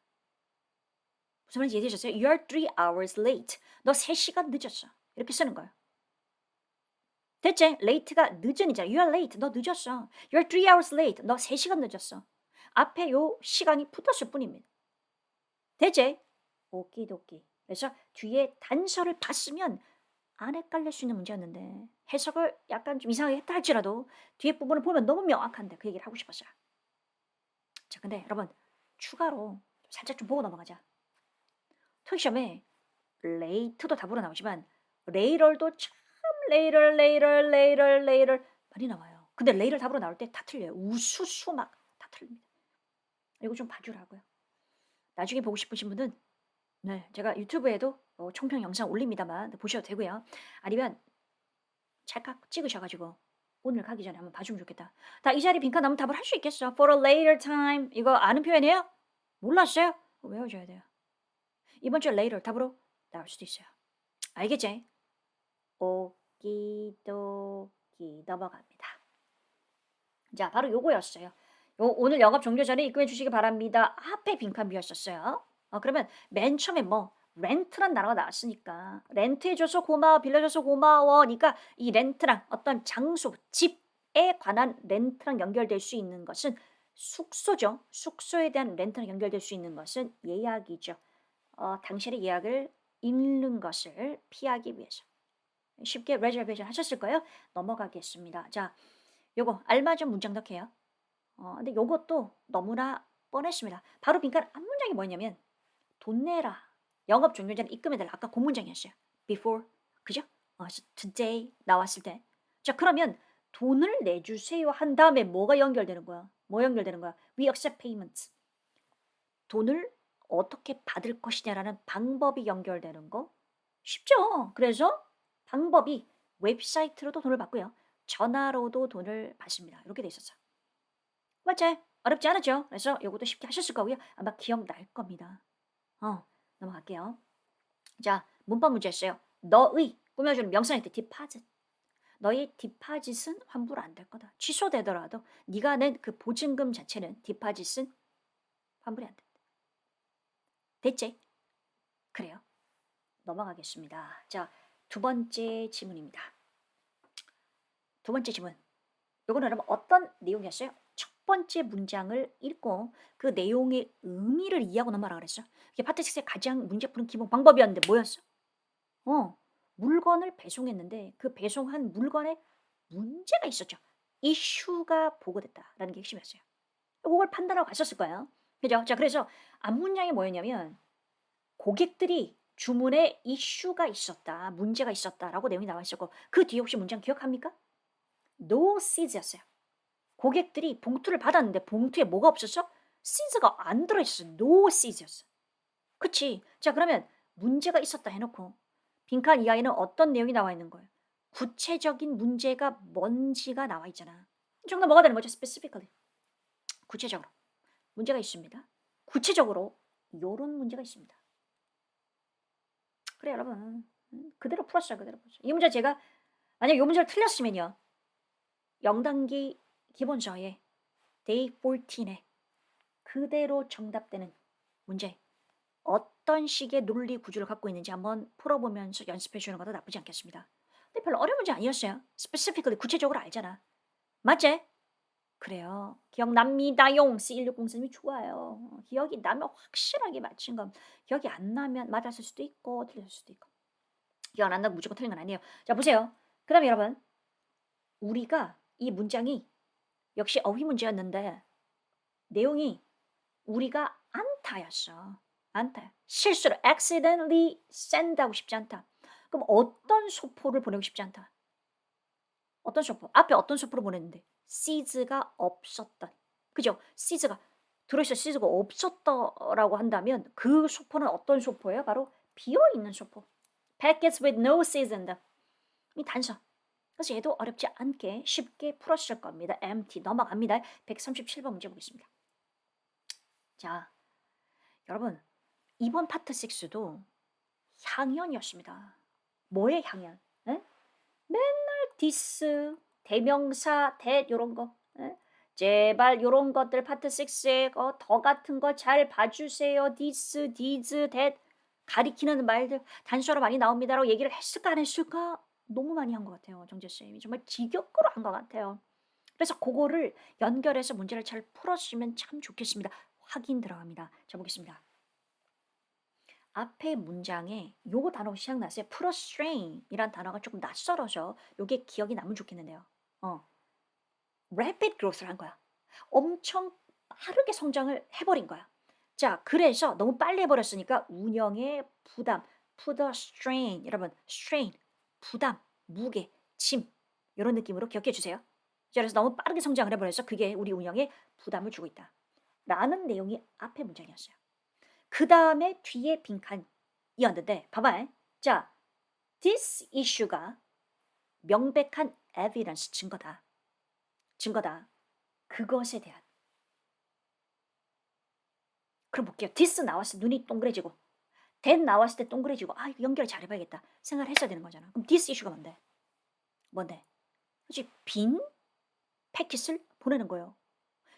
무슨 말인지 이해되셨어요? You are 3 hours late. 너 3시간 늦었어. 이렇게 쓰는 거예요. 됐지? late가 늦은이잖아. You are late. 너 늦었어. You are 3 hours late. 너 3시간 늦었어. 앞에 요 시간이 붙었을 뿐입니다. 됐지? 오키도키. 그래서 뒤에 단서를 봤으면 안 헷갈릴 수 있는 문제였는데 해석을 약간 좀 이상하게 했다 할지라도 뒤에 부분을 보면 너무 명확한데 그 얘기를 하고 싶었어요. 자, 근데 여러분 추가로 살짝 좀 보고 넘어가자. 토익 시험에 late도 답으로 나오지만 later도 참 later 많이 나와요. 근데 later 답으로 나올 때 다 틀려요. 우수수 막 다 틀립니다. 이거 좀 봐주라고요. 나중에 보고 싶으신 분은 네, 제가 유튜브에도 총평 영상 올립니다만 보셔도 되고요. 아니면 찰칵 찍으셔가지고 오늘 가기 전에 한번 봐주면 좋겠다. 다 이 자리 빈칸 남으면 답을 할 수 있겠어. For a later time 이거 아는 표현이에요? 몰랐어요? 외워줘야 돼요. 이번 주 later 답으로 나올 수도 있어요. 알겠지? 오키도키 넘어갑니다. 자, 바로 요거였어요. 오늘 영업 종료 전에 입금해 주시기 바랍니다. 앞에 빈칸 비었었어요. 그러면 맨 처음에 뭐 렌트란 단어가 나왔으니까 렌트해줘서 고마워, 빌려줘서 고마워니까 이 렌트랑 어떤 장소, 집에 관한 렌트랑 연결될 수 있는 것은 숙소죠. 숙소에 대한 렌트랑 연결될 수 있는 것은 예약이죠. 당신의 예약을 잃는 것을 피하기 위해서. 쉽게 레저베이션 하셨을 거예요. 넘어가겠습니다. 자, 요거 알맞은 문장 덕해요. 근데 요것도 너무나 뻔했습니다. 바로 빈칸 앞 문장이 뭐였냐면 돈 내라. 영업 종료 전에 입금해달라. 아까 그 문장이었어요. before. 그죠? 그래서 today 나왔을 때. 자, 그러면 돈을 내주세요 한 다음에 뭐가 연결되는 거야? 뭐 연결되는 거야? We accept payments. 돈을 어떻게 받을 것이냐라는 방법이 연결되는 거 쉽죠. 그래서 방법이 웹사이트로도 돈을 받고요. 전화로도 돈을 받습니다. 이렇게 돼 있었어. 맞지? 어렵지 않았죠? 그래서 요것도 쉽게 하셨을 거고요. 아마 기억날 겁니다. 넘어갈게요. 자, 문법 문제였어요. 너의 꾸며주는 명사일 때 deposit. 너의 디파짓은 환불 안 될 거다. 취소되더라도 네가 낸 그 보증금 자체는 디파짓은 환불이 안 된다. 됐지? 그래요. 넘어가겠습니다. 자, 두 번째 질문입니다. 두 번째 질문. 요거는 여러분 어떤 내용이었어요? 첫 번째 문장을 읽고 그 내용의 의미를 이해하고 넘어가라 그랬어. 이게 파트 6의 가장 문제 푸는 기본 방법이었는데 뭐였어? 물건을 배송했는데 그 배송한 물건에 문제가 있었죠. 이슈가 보고됐다라는 게 핵심이었어요. 그걸 판단하고 갔었을 거예요. 그죠? 자, 그래서 앞 문장이 뭐였냐면 고객들이 주문에 이슈가 있었다, 문제가 있었다라고 내용이 나와 있었고 그 뒤에 혹시 문장 기억합니까? No seeds였어요. 고객들이 봉투를 받았는데 봉투에 뭐가 없었어? seeds가 안 들어있었어. No seeds였어. 그치? 자, 그러면 문제가 있었다 해놓고 빈칸 이하에는 어떤 내용이 나와 있는 거예요? 구체적인 문제가 뭔지가 나와 있잖아. 정답 뭐가 되는 거죠? specifically. 구체적으로. 문제가 있습니다. 구체적으로 요런 문제가 있습니다. 그래 여러분. 그대로 풀었어요. 그대로 풀었어요. 이 문제 제가 만약 이 문제를 틀렸으면요. 0단계 기본서에 day 14에 그대로 정답되는 문제 어떤 식의 논리 구조를 갖고 있는지 한번 풀어보면서 연습해 주는 것도 나쁘지 않겠습니다. 근데 별로 어려운 문제 아니었어요. specifically 구체적으로 알잖아. 맞지? 그래요. 기억납니다용. C1603이 좋아요. 기억이 나면 확실하게 맞힌 건 기억이 안 나면 맞았을 수도 있고 틀렸을 수도 있고. 기억 안 난다고 무조건 틀린 건 아니에요. 자, 보세요. 그다음에 여러분 우리가 이 문장이 역시 어휘 문제였는데 내용이 우리가 안타였어. 안타. 실수로 accidentally send하고 싶지 않다. 그럼 어떤 소포를 보내고 싶지 않다. 어떤 소포? 앞에 어떤 소포를 보냈는데 seeds가 없었던. 그죠? seeds가 들어있어 seeds가 없었다라고 한다면 그 소포는 어떤 소포예요? 바로 비어있는 소포. packets with no seeds in them. 이 단서. 그래서 얘도 어렵지 않게 쉽게 풀었을 겁니다. empty 넘어갑니다. 137번 문제 보겠습니다. 자, 여러분 이번 파트 6도 향연이었습니다. 뭐의 향연? 에? 맨날 디스, 대명사, that 요런 거. 에? 제발 요런 것들 파트 6에 더 같은 거 잘 봐주세요. this, these, that 가리키는 말들 단수로 많이 나옵니다라고 얘기를 했을까 안 했을까? 너무 많이 한 것 같아요. 정재쌤이 정말 지겹고로 한 것 같아요. 그래서 그거를 연결해서 문제를 잘 풀었으면 참 좋겠습니다. 확인 들어갑니다. 자, 보겠습니다. 앞에 문장에 요거 단어 생각나세요? frustrain이란 단어가 조금 낯설어서 요게 기억이 나면 좋겠는데요. rapid growth를 한 거야. 엄청 빠르게 성장을 해버린 거야. 자, 그래서 너무 빨리 해버렸으니까 운영에 부담, put a strain. 여러분, strain, 부담, 무게, 짐 이런 느낌으로 기억해 주세요. 자, 그래서 너무 빠르게 성장을 해버려서 그게 우리 운영에 부담을 주고 있다. 라는 내용이 앞에 문장이었어요. 그 다음에 뒤에 빈칸이었는데 봐봐. 자, this issue가 명백한 evidence 증거다. 증거다. 그것에 대한. 그럼 볼게요. this 나왔을 때 눈이 동그래지고 that 나왔을 때 동그래지고 이거 연결 잘해봐야겠다 생각을 했어야 되는 거잖아. 그럼 this issue가 뭔데? 뭔데? 그렇지. 빈 패킷을 보내는 거예요.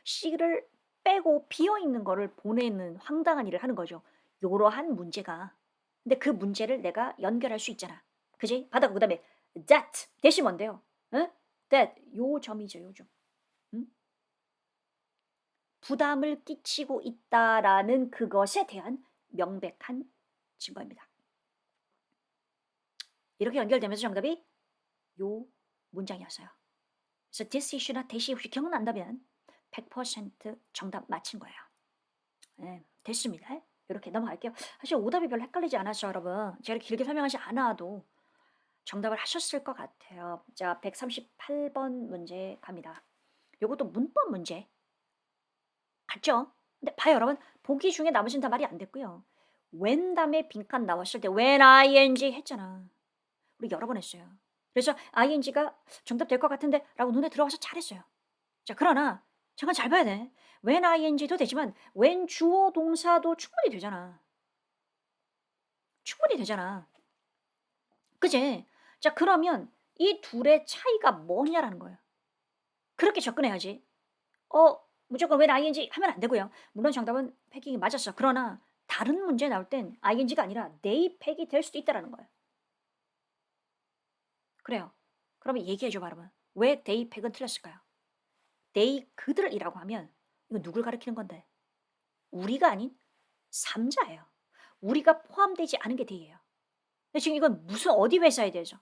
C를 빼고 비어있는 거를 보내는 황당한 일을 하는 거죠. 요러한 문제가. 근데 그 문제를 내가 연결할 수 있잖아. 그지? 받아고 그다음에 that 대시 뭔데요? 응? that 요 점이죠. 요 점. 응? 부담을 끼치고 있다라는 그것에 대한 명백한 증거입니다. 이렇게 연결되면서 정답이 요 문장이었어요. 그래서 this issue나 대시 혹시 기억난다면 100% 정답 맞힌 거예요. 네, 됐습니다. 이렇게 넘어갈게요. 사실 오답이 별로 헷갈리지 않아서 여러분 제가 길게 설명하지 않아도 정답을 하셨을 것 같아요. 자, 138번 문제 갑니다. 요것도 문법 문제 같죠? 근데 봐요 여러분 보기 중에 나머지는 다 말이 안 됐고요. when 다음에 빈칸 나왔을 때 when ing 했잖아. 우리 여러 번 했어요. 그래서 ing가 정답 될 것 같은데 라고 눈에 들어와서 잘했어요. 자, 그러나 잠깐 잘 봐야 돼. when ing도 되지만 when 주어 동사도 충분히 되잖아. 충분히 되잖아. 그지? 자, 그러면 이 둘의 차이가 뭐냐라는 거예요. 그렇게 접근해야지. 무조건 when ing 하면 안 되고요. 물론 정답은 패킹이 맞았어. 그러나 다른 문제 나올 땐 ing가 아니라 they 팩이 될 수도 있다라는 거예요. 그래요. 그러면 얘기해 줘 봐라면 왜 they 팩은 틀렸을까요? they 그들이라고 하면 이거 누굴 가리키는 건데? 우리가 아닌 삼자예요. 우리가 포함되지 않은 게 they예요. 근데 지금 이건 무슨 어디 회사에 대해서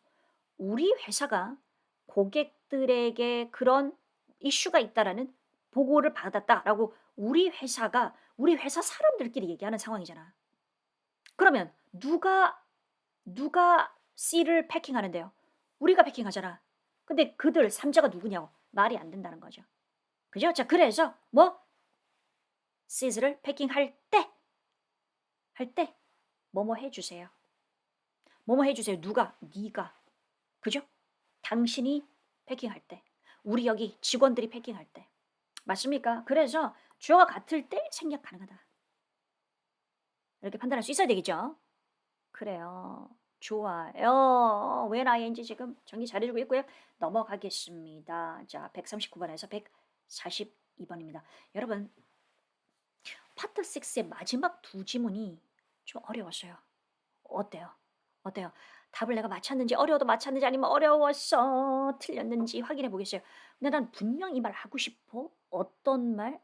우리 회사가 고객들에게 그런 이슈가 있다라는 보고를 받았다라고 우리 회사 사람들끼리 얘기하는 상황이잖아. 그러면 누가 C를 패킹하는데요? 우리가 패킹하잖아. 근데 그들 삼자가 누구냐고 말이 안 된다는 거죠. 그죠? 자, 그래서 C를 패킹할 때 뭐뭐 해 주세요. 뭐뭐 해 주세요. 누가? 네가. 그죠? 당신이 패킹할 때. 우리 여기 직원들이 패킹할 때. 맞습니까? 그래서 주어가 같을 때 생략 가능하다. 이렇게 판단할 수 있어야 되겠죠? 그래요. 좋아요. when ing 지금 정리 잘해주고 있고요. 넘어가겠습니다. 자, 139번에서 142번입니다. 여러분, 파트 6의 마지막 두 지문이 좀 어려웠어요. 어때요? 어때요? 답을 내가 맞췄는지 어려워도 맞췄는지 아니면 어려웠어 틀렸는지 확인해 보겠어요. 근데 난 분명 이 말 하고 싶어. 어떤 말?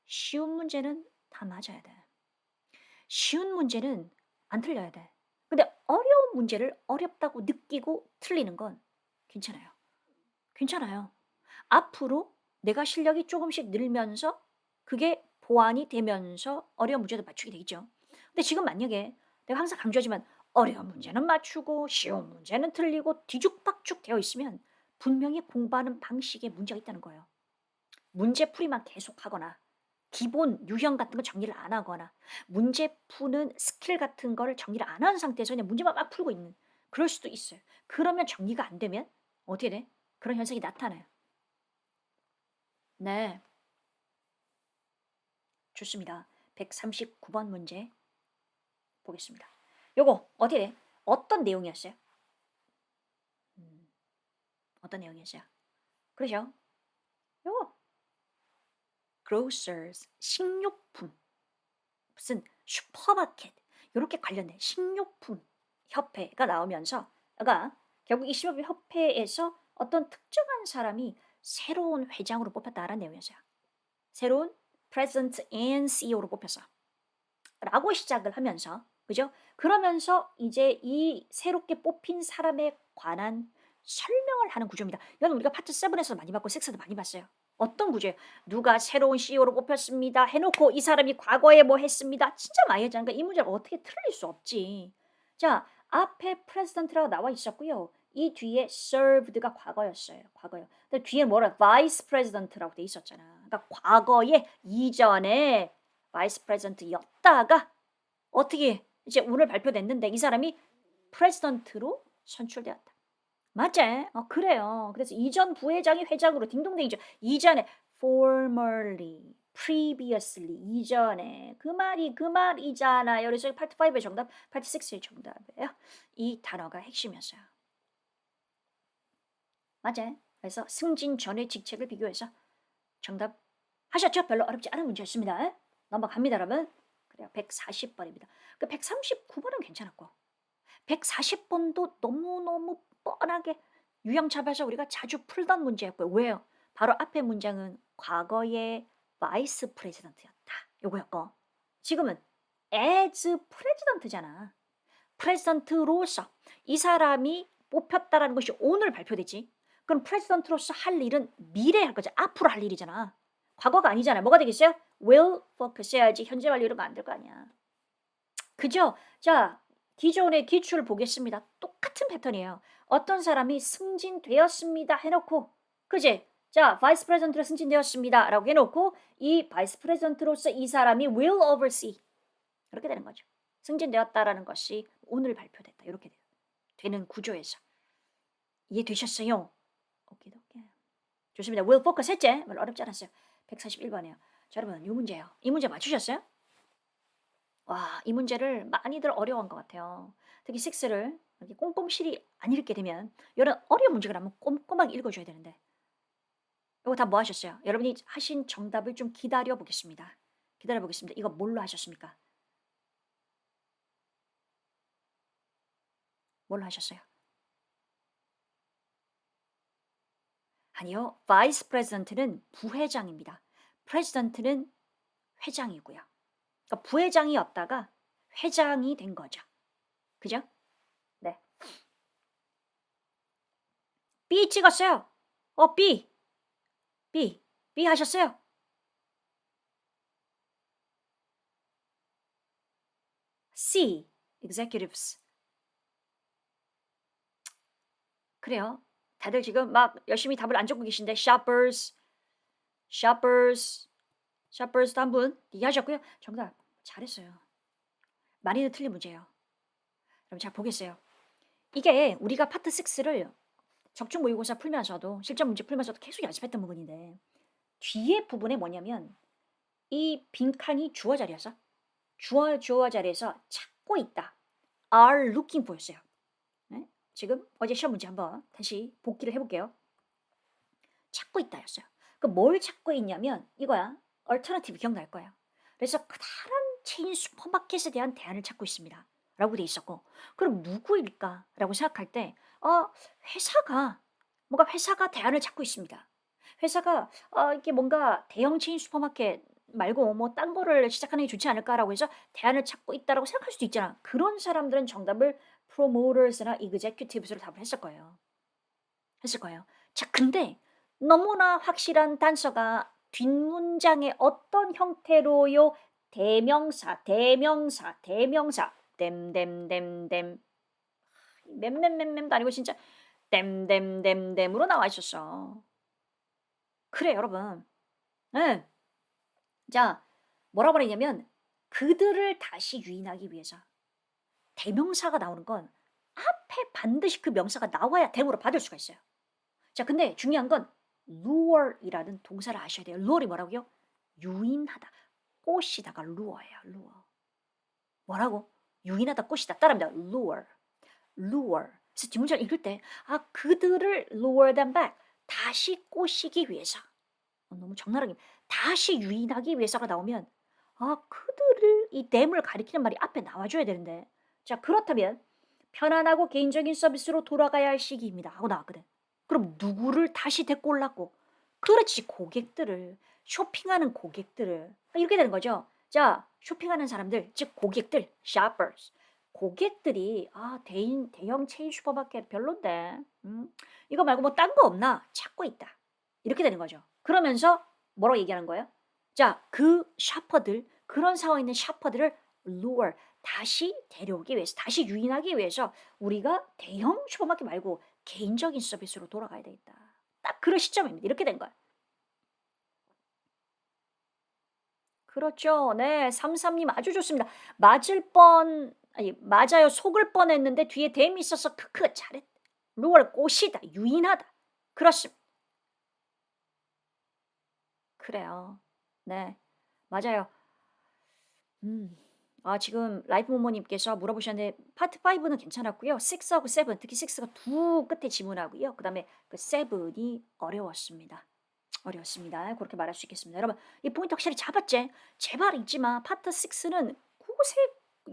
쉬운 문제는 다 맞아야 돼. 쉬운 문제는 안 틀려야 돼. 근데 어려운 문제를 어렵다고 느끼고 틀리는 건 괜찮아요. 괜찮아요. 앞으로 내가 실력이 조금씩 늘면서 그게 보완이 되면서 어려운 문제도 맞추게 되겠죠. 근데 지금 만약에 내가 항상 강조하지만 어려운 문제는 맞추고 쉬운 문제는 틀리고 뒤죽박죽 되어 있으면 분명히 공부하는 방식에 문제가 있다는 거예요. 문제풀이만 계속하거나 기본 유형 같은 거 정리를 안 하거나 문제 푸는 스킬 같은 거를 정리를 안 한 상태에서 그냥 문제만 막 풀고 있는 그럴 수도 있어요. 그러면 정리가 안 되면 어떻게 돼? 그런 현상이 나타나요. 네, 좋습니다. 139번 문제 보겠습니다. 요거 어떻게 돼? 어떤 내용이었어요? 음, 어떤 내용이었어요? 그러죠? 요거 grocers 식료품 무슨 슈퍼마켓 요렇게 관련된 식료품 협회가 나오면서 그러니까 결국 이 식료품 협회에서 어떤 특정한 사람이 새로운 회장으로 뽑혔다라는 내용이었어요. 새로운 President and CEO로 뽑혔어. 라고 시작을 하면서 그죠? 그러면서 이제 이 새롭게 뽑힌 사람에 관한 설명을 하는 구조입니다. 이건 우리가 파트 7에서 많이 봤고 6에도 많이 봤어요. 어떤 구조예요? 누가 새로운 CEO로 뽑혔습니다. 해놓고 이 사람이 과거에 뭐 했습니다. 진짜 많이 했잖아요. 그러니까 이 문제를 어떻게 틀릴 수 없지. 자, 앞에 president라고 나와 있었고요. 이 뒤에 served가 과거였어요. 과거요. 근데 뒤에 뭐라 vice president라고 돼 있었잖아. 그러니까 과거에 이전에 바이스 프레지던트였다가 어떻게 이제 오늘 발표됐는데 이 사람이 프레지던트로 선출되었다. 맞지? 그래요. 그래서 이전 부회장이 회장으로 딩동댕이죠. 이전에 formerly, previously, 이전에 그 말이잖아요. 그래서 파트 5의 정답, 파트 6의 정답이에요. 이 단어가 핵심이었어요. 맞아요. 그래서 승진 전의 직책을 비교해서 정답 하셨죠? 별로 어렵지 않은 문제였습니다. 넘어갑니다, 여러분. 그래요. 140번입니다. 그 139번은 괜찮았고 140번도 너무너무 뻔하게 유형 잡아서 우리가 자주 풀던 문제였고요. 왜요? 바로 앞에 문장은 과거의 바이스 프레지던트였다. 요거였고 지금은 as 프레지던트잖아. 프레지던트로서 이 사람이 뽑혔다라는 것이 오늘 발표됐지. 그럼 프레지던트로서 할 일은 미래에 할 거죠. 앞으로 할 일이잖아. 과거가 아니잖아요. 뭐가 되겠어요? will focus 해야지 현재 완료 이러면 안 될 거 아니야. 그죠? 자, 기존의 기출을 보겠습니다. 똑같은 패턴이에요. 어떤 사람이 승진되었습니다 해놓고 그지? 자, 바이스 프레젠트로 승진되었습니다 라고 해놓고 이 바이스 프레젠트로서 이 사람이 will oversee 이렇게 되는 거죠. 승진되었다라는 것이 오늘 발표됐다. 이렇게 되는 구조에서. 이해되셨어요? 오케이, 오케이. 좋습니다. will focus 했지? 별로 어렵지 않았어요. 141번이에요. 자, 여러분, 이 문제예요. 이 문제 맞추셨어요? 와, 이 문제를 많이들 어려워한 것 같아요. 특히 6를 이렇게 꼼꼼실히 안 읽게 되면 이런 어려운 문제를 한번 꼼꼼하게 읽어줘야 되는데 이거 다 뭐 하셨어요? 여러분이 하신 정답을 좀 기다려 보겠습니다. 기다려 보겠습니다. 이거 뭘로 하셨습니까? 뭘로 하셨어요? 아니요. vice president는 부회장입니다. president는 회장이고요. 그러니까 부회장이었다가 회장이 된 거죠. 그죠? 네. B 찍었어요. B. B. B 하셨어요? C. executives. 그래요. 다들 지금 막 열심히 답을 안 적고 계신데 shoppers, shoppers, shoppers도 한 분 이해하셨고요. 정답 잘했어요. 많이는 틀린 문제예요. 그럼 잘 보겠어요. 이게 우리가 파트 6를 적중 모의고사 풀면서도 실전 문제 풀면서도 계속 연습했던 부분인데 뒤에 부분에 뭐냐면 이 빈칸이 주어 자리여서 주어 자리에서 찾고 있다. are looking for였어요. 네? 지금 어제 시험 문제 한번 다시 복기를 해볼게요. 찾고 있다였어요. 그 뭘 찾고 있냐면 이거야. 얼터너티브 기억날 거예요. 그래서 다른 체인 슈퍼마켓에 대한 대안을 찾고 있습니다. 라고 돼 있었고 그럼 누구일까? 라고 생각할 때 회사가 뭔가 회사가 대안을 찾고 있습니다. 회사가 이게 뭔가 대형 체인 슈퍼마켓 말고 뭐 딴 거를 시작하는 게 좋지 않을까라고 해서 대안을 찾고 있다라고 생각할 수도 있잖아. 그런 사람들은 정답을 promoters나 executives로 답을 했을 거예요. 했을 거예요. 자, 근데 너무나 확실한 단서가 뒷문장의 어떤 형태로요? 대명사, 대명사, 대명사, 댐댐댐댐, 맴맴맴맴도 아니고 진짜 댐댐댐댐으로 나와 있었어. 그래, 여러분. 네. 자, 뭐라고 그랬냐면 그들을 다시 유인하기 위해서 대명사가 나오는 건 앞에 반드시 그 명사가 나와야 대으로 받을 수가 있어요. 자, 근데 중요한 건 lure이라는 동사를 아셔야 돼요. lure이 뭐라고요? 유인하다. 꼬시다가 lure예요. lure. 뭐라고? 유인하다, 꼬시다. 따라합니다. lure, lure. 그래서 뒷문장 읽을 때 그들을 lure them back. 다시 꼬시기 위해서. 너무 적나라하게 다시 유인하기 위해서가 나오면 그들을 이 them을 가리키는 말이 앞에 나와줘야 되는데 자, 그렇다면 편안하고 개인적인 서비스로 돌아가야 할 시기입니다 하고 나왔거든. 그럼 누구를 다시 데리고 올라고? 그렇지, 고객들을. 쇼핑하는 고객들을. 이렇게 되는 거죠. 자, 쇼핑하는 사람들, 즉 고객들, shoppers. 고객들이 대형 체인 슈퍼마켓 별론데 이거 말고 뭐 딴 거 없나 찾고 있다. 이렇게 되는 거죠. 그러면서 뭐라고 얘기하는 거예요? 자, 그 샤퍼들, 그런 상황에 있는 샤퍼들을 lure, 다시 데려오기 위해서, 다시 유인하기 위해서 우리가 대형 슈퍼마켓 말고 개인적인 서비스로 돌아가야 되겠다. 딱 그런 시점입니다. 이렇게 된 거야. 그렇죠. 네. 33님 아주 좋습니다. 맞아요. 속을 뻔했는데 뒤에 댐이 있어서 크크 잘했. 루얼 꽃이다. 유인하다. 그렇습니다. 그래요. 네. 맞아요. 음. 지금 라이프 모모님께서 물어보셨는데 파트 5는 괜찮았고요. 6하고 7, 특히 6가 두 끝에 지문하고요. 그다음에 그 7이 어려웠습니다. 어려웠습니다. 그렇게 말할 수 있겠습니다. 여러분, 이 포인트 확실히 잡았지? 제발 잊지 마. 파트 6는 곳에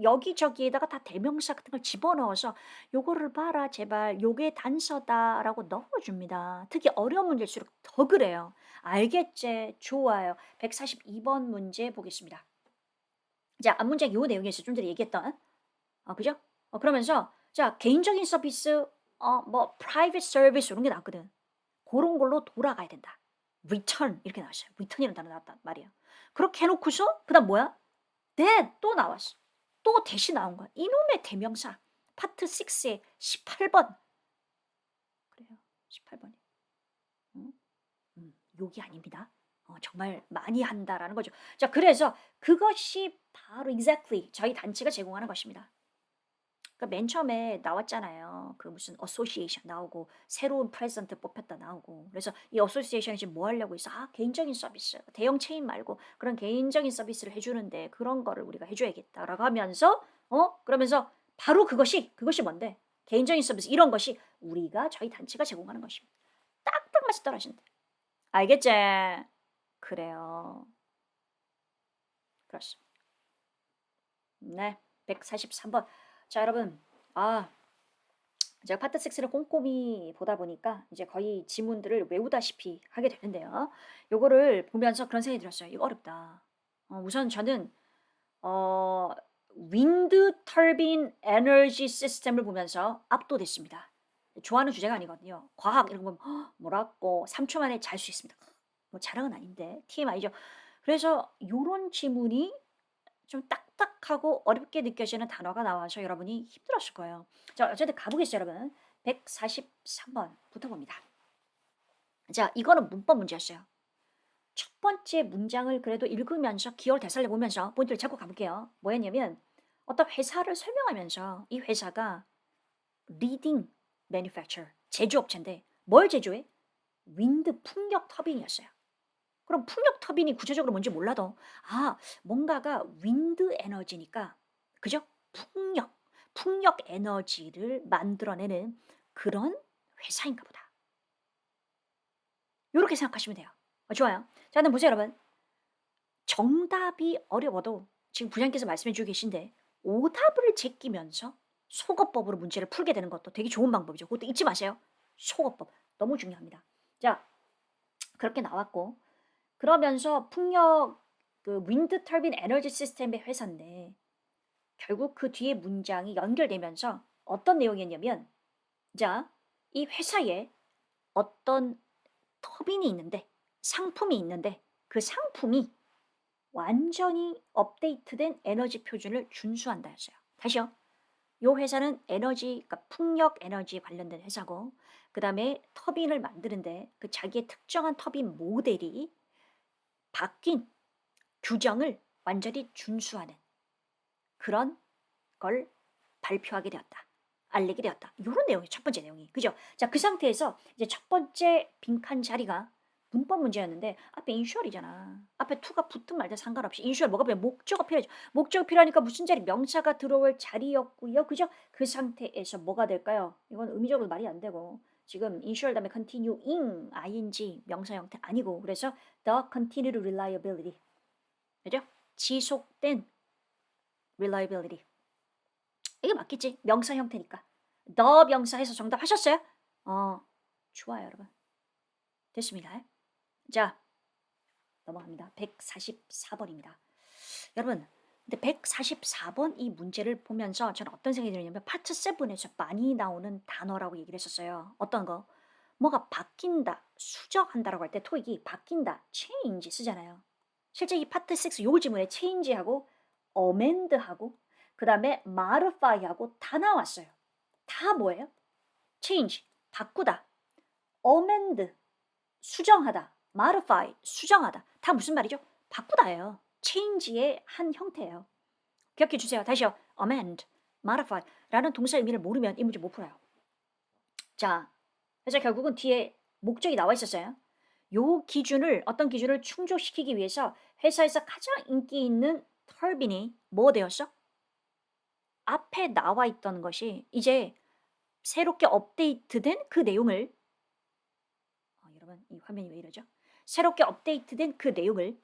여기저기에다가 다 대명사 같은 걸 집어넣어서 요거를 봐라 제발 요게 단서다라고 넣어줍니다. 특히 어려운 문제일수록 더 그래요. 알겠지? 좋아요. 142번 문제 보겠습니다. 자, 앞 문장 요 내용에서 좀 전에 얘기했던 그죠? 그러면서 자, 개인적인 서비스 뭐 private service 이런 게 나왔거든. 고런 걸로 돌아가야 된다. return 이렇게 나왔어요. return이라는 단어 나왔단 말이에요. 그렇게 해 놓고서 그다음 뭐야? that 또 나왔어. 또 대신 나온 거야. 이놈의 대명사. 파트 6의 18번. 그래요. 18번이. 음. 욕이 아닙니다. 정말 많이 한다라는 거죠. 자, 그래서 그것이 바로 exactly 저희 단체가 제공하는 것입니다. 그러니까 맨 처음에 나왔잖아요. 그 무슨 어소시에이션 나오고 새로운 프레지던트 뽑혔다 나오고. 그래서 이 어소시에이션이 지금 뭐 하려고 있어? 아, 개인적인 서비스. 대형 체인 말고 그런 개인적인 서비스를 해 주는데 그런 거를 우리가 해 줘야겠다라고 하면서 그러면서 바로 그것이 뭔데? 개인적인 서비스 이런 것이 우리가 저희 단체가 제공하는 것입니다. 딱딱 맞아 떨어진대. 알겠지? 그래요. 그렇습니다. 네. 143 번. 자, 여러분. 아, 제가 파트 6를 꼼꼼히 보다 보니까 이제 거의 지문들을 외우다시피 하게 되는데요. 요거를 보면서 그런 생각이 들었어요. 이거 어렵다. 우선 저는 어 윈드 터빈 에너지 시스템을 보면서 압도됐습니다. 좋아하는 주제가 아니거든요. 과학 이런 거 뭐라고 3초 만에 잘 수 있습니다. 뭐 자랑은 아닌데 TMI죠. 그래서 요런 지문이 좀 딱딱하고 어렵게 느껴지는 단어가 나와서 여러분이 힘들었을 거예요. 자, 어쨌든 가보겠어요, 여러분. 143 번부터 봅니다. 자, 이거는 문법 문제였어요. 첫 번째 문장을 그래도 읽으면서 기어를 되살려 보면서 포인트를 잡고 가볼게요. 뭐였냐면 어떤 회사를 설명하면서 이 회사가 리딩 매니팩처 제조업체인데 뭘 제조해? 윈드 풍력 터빈이었어요. 그럼 풍력 터빈이 구체적으로 뭔지 몰라도 뭔가가 윈드 에너지니까 그죠? 풍력 에너지를 만들어내는 그런 회사인가 보다. 요렇게 생각하시면 돼요. 좋아요. 자, 그럼 보세요, 여러분. 정답이 어려워도 지금 부장님께서 말씀해 주고 계신데 오답을 제끼면서 속어법으로 문제를 풀게 되는 것도 되게 좋은 방법이죠. 그것도 잊지 마세요. 속어법 너무 중요합니다. 자, 그렇게 나왔고 그러면서 풍력 그 윈드 터빈 에너지 시스템의 회사인데 결국 그 뒤에 문장이 연결되면서 어떤 내용이었냐면 자, 이 회사에 어떤 터빈이 있는데 상품이 있는데 그 상품이 완전히 업데이트된 에너지 표준을 준수한다였어요. 다시요. 요 회사는 에너지, 그러니까 풍력 에너지 관련된 회사고, 그 다음에 터빈을 만드는데 그 자기의 특정한 터빈 모델이 바뀐 규정을 완전히 준수하는 그런 걸 발표하게 되었다. 알리게 되었다. 요런 내용이 첫 번째 내용이. 그죠? 자, 그 상태에서 이제 첫 번째 빈칸 자리가 문법 문제였는데 앞에 인슈얼이잖아. 앞에 to가 붙든 말든 상관없이 인슈얼 뭐가 필요해? 목적어 필요하죠. 목적어 필요하니까 무슨 자리? 명사가 들어올 자리였고요. 그죠? 그 상태에서 뭐가 될까요? 이건 의미적으로 말이 안 되고 지금 인슈얼 다음에 continuing ing 명사 형태 아니고 그래서 the continued reliability. 그죠? 지속된 reliability. 이게 맞겠지. 명사 형태니까. the 명사 해서 정답 하셨어요? 좋아요, 여러분. 됐습니다. 자, 넘어갑니다. 144 번입니다. 여러분, 근데 144번 이 문제를 보면서 저는 어떤 생각이 들었냐면 파트 7에서 많이 나오는 단어라고 얘기를 했었어요. 어떤 거? 뭐가 바뀐다, 수정한다라고 할 때 토익이 바뀐다, change 쓰잖아요. 실제 이 파트 6 요 지문에 change하고 amend하고 그다음에 modify하고 다 나왔어요. 다 뭐예요? change 바꾸다, amend 수정하다, modify 수정하다. 다 무슨 말이죠? 바꾸다예요. change의 한 형태예요. 기억해 주세요. 다시요. amend, modify라는 동사 의미를 모르면 이 문제 못 풀어요. 자, 그래서 결국은 뒤에 목적이 나와 있었어요. 요 기준을 어떤 기준을 충족시키기 위해서 회사에서 가장 인기 있는 터빈이 뭐 되었어? 앞에 나와 있던 것이 이제 새롭게 업데이트된 그 내용을 여러분 이 화면이 왜 이러죠? 새롭게 업데이트된 그 내용을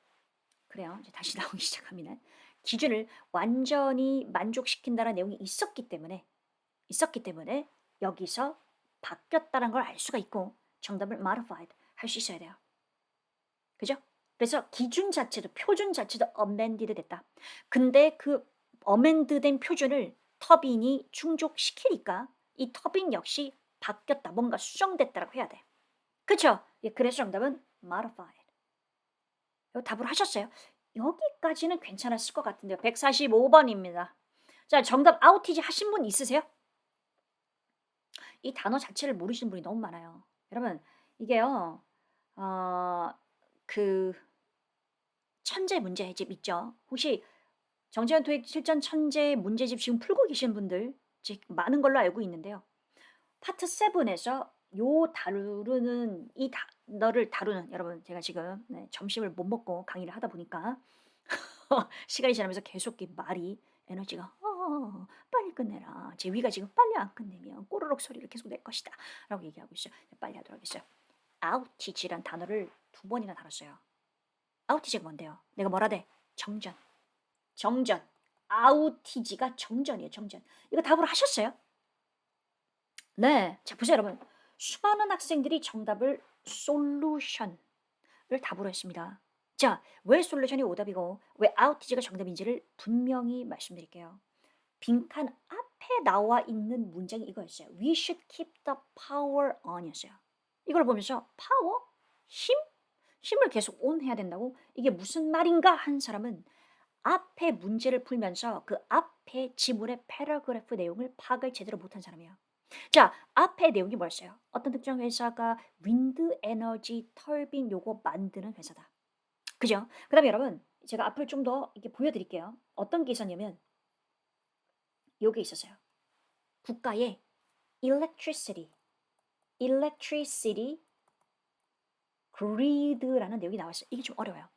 그래요. 이제 다시 나오기 시작합니다. 기준을 완전히 만족시킨다는 내용이 있었기 때문에 여기서 바뀌었다는 걸 알 수가 있고 정답을 modified 할 수 있어야 돼요. 그죠? 그래서 기준 자체도 표준 자체도 amended 됐다. 근데 그 amend된 표준을 터빈이 충족시키니까 이 터빈 역시 바뀌었다. 뭔가 수정됐다라고 해야 돼. 그쵸? 예, 그래서 정답은 modified. 이거 답을 하셨어요? 여기까지는 괜찮았을 것 같은데요. 145 번입니다. 자, 정답 아웃티지 하신 분 있으세요? 이 단어 자체를 모르시는 분이 너무 많아요. 여러분, 이게요. 어 그 천재 문제집 있죠. 혹시 정재현 토익 실전 천재 문제집 지금 풀고 계신 분들 많은 걸로 알고 있는데요. 파트 7에서 요 다루는 이 단어를 다루는 여러분 제가 지금 점심을 못 먹고 강의를 하다 보니까 시간이 지나면서 계속 이 말이 에너지가 빨리 끝내라. 제 위가 지금 빨리 안 끝내면 꼬르륵 소리를 계속 낼 것이다. 라고 얘기하고 있어요. 빨리 하도록 하겠어요. 아우티지란 단어를 두 번이나 다뤘어요. 아우티지가 뭔데요? 내가 뭐라 돼? 정전. 정전. 아우티지가 정전이에요. 정전. 이거 답으로 하셨어요? 네. 자, 보세요, 여러분. 수많은 학생들이 정답을 솔루션을 답으로 했습니다. 자, 왜 솔루션이 오답이고 왜 아우티지가 정답인지를 분명히 말씀드릴게요. 빈칸 앞에 나와 있는 문장이 이거였어요. We should keep the power on이었어요. 이걸 보면서 파워? 힘? 힘을 계속 온 해야 된다고? 이게 무슨 말인가 한 사람은 앞에 문제를 풀면서 그 앞에 지문의 패러그래프 내용을 파악을 제대로 못한 사람이에요. 자, 앞에 내용이 뭐였어요? 어떤 특정 회사가 윈드 에너지 터빈 요거 만드는 회사다. 그죠? 그다음에 여러분 제가 앞을 좀 더 이렇게 보여드릴게요. 어떤 게 있었냐면 요게 있었어요. 국가의 electricity, electricity grid라는 내용이 나왔어요. 이게 좀 어려워요.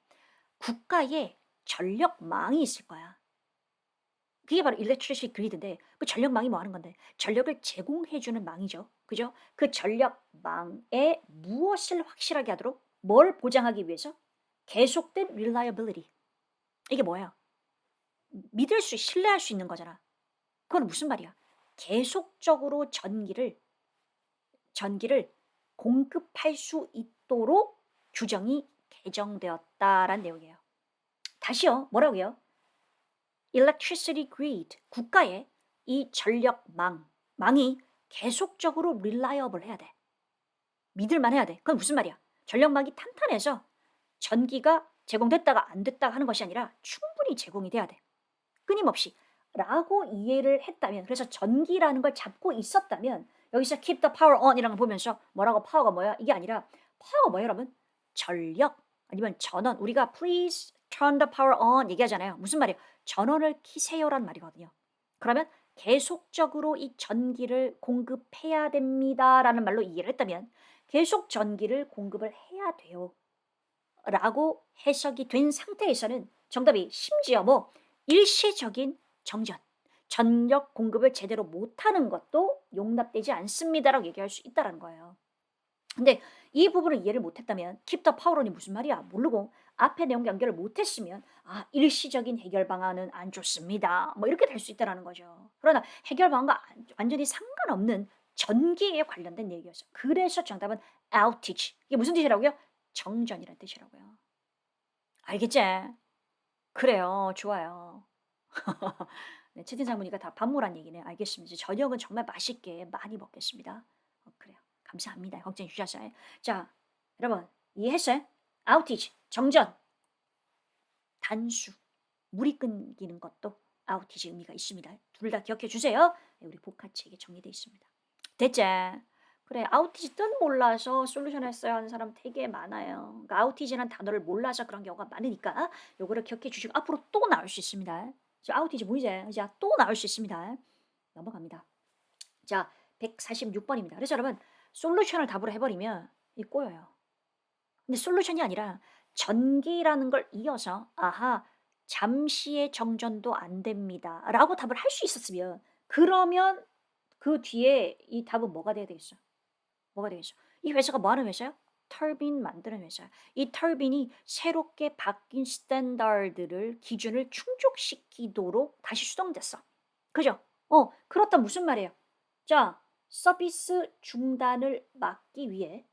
국가의 전력망이 있을 거야. 그게 바로 electricity grid인데 그 전력망이 뭐 하는 건데 전력을 제공해 주는 망이죠. 그죠? 그 전력망에 무엇을 확실하게 하도록 뭘 보장하기 위해서 계속된 reliability. 이게 뭐예요? 믿을 수 신뢰할 수 있는 거잖아. 그건 무슨 말이야? 계속적으로 전기를 공급할 수 있도록 규정이 개정되었다라는 내용이에요. 다시요. 뭐라고요? electricity grid 국가의 이 전력망이 계속적으로 reliable 해야 돼. 믿을만 해야 돼. 그건 무슨 말이야? 전력망이 탄탄해서 전기가 제공됐다가 안 됐다가 하는 것이 아니라 충분히 제공이 돼야 돼. 끊임없이 라고 이해를 했다면 그래서 전기라는 걸 잡고 있었다면 여기서 keep the power on 이라는 걸 보면서 뭐라고 파워가 뭐야? 이게 아니라 파워가 뭐예요, 여러분? 전력 아니면 전원. 우리가 please turn the power on 얘기하잖아요. 무슨 말이에요? 전원을 키세요란 말이거든요. 그러면 계속적으로 이 전기를 공급해야 됩니다라는 말로 이해를 했다면 계속 전기를 공급을 해야 돼요. 라고 해석이 된 상태에서는 정답이 심지어 뭐 일시적인 정전, 전력 공급을 제대로 못하는 것도 용납되지 않습니다라고 얘기할 수 있다는 거예요. 근데 이 부분을 이해를 못했다면 keep the power on이 무슨 말이야 모르고 앞에 내용 연결을 못했으면 일시적인 해결 방안은 안 좋습니다. 뭐 이렇게 될 수 있다는 거죠. 그러나 해결 방안과 완전히 상관없는 전기에 관련된 얘기였어요. 그래서 정답은 outage. 이게 무슨 뜻이라고요? 정전이라는 뜻이라고요. 알겠지? 그래요. 좋아요. 네, 채팅창 보니까 다 반모란 얘기네. 알겠습니다. 이제 저녁은 정말 맛있게 많이 먹겠습니다. 그래요. 감사합니다. 걱정해 주셔서. 자, 여러분 이해했어요? 아우티지, 정전, 단수, 물이 끊기는 것도 아우티지 의미가 있습니다. 둘 다 기억해 주세요. 네, 우리 복화책에 정리되어 있습니다. 됐지? 그래, 아우티지 뜻 몰라서 솔루션 했어야 하는 사람 되게 많아요. 그러니까 아우티지라는 단어를 몰라서 그런 경우가 많으니까 요거를 기억해 주시고 앞으로 또 나올 수 있습니다. 아우티지 보이지? 이제 또 나올 수 있습니다. 넘어갑니다. 자, 146번입니다. 그래서 여러분 솔루션을 답으로 해버리면 이 꼬여요. 근데 솔루션이 아니라 전기라는 걸 이어서 잠시의 정전도 안 됩니다라고 답을 할 수 있었으면 그러면 그 뒤에 이 답은 뭐가 돼야 되겠어? 뭐가 되겠어? 이 회사가 뭐 하는 회사야? 터빈 만드는 회사야. 이 터빈이 새롭게 바뀐 스탠다드를 기준을 충족시키도록 다시 수정됐어. 그죠? 그렇다 무슨 말이에요? 자, 서비스 중단을 막기 위해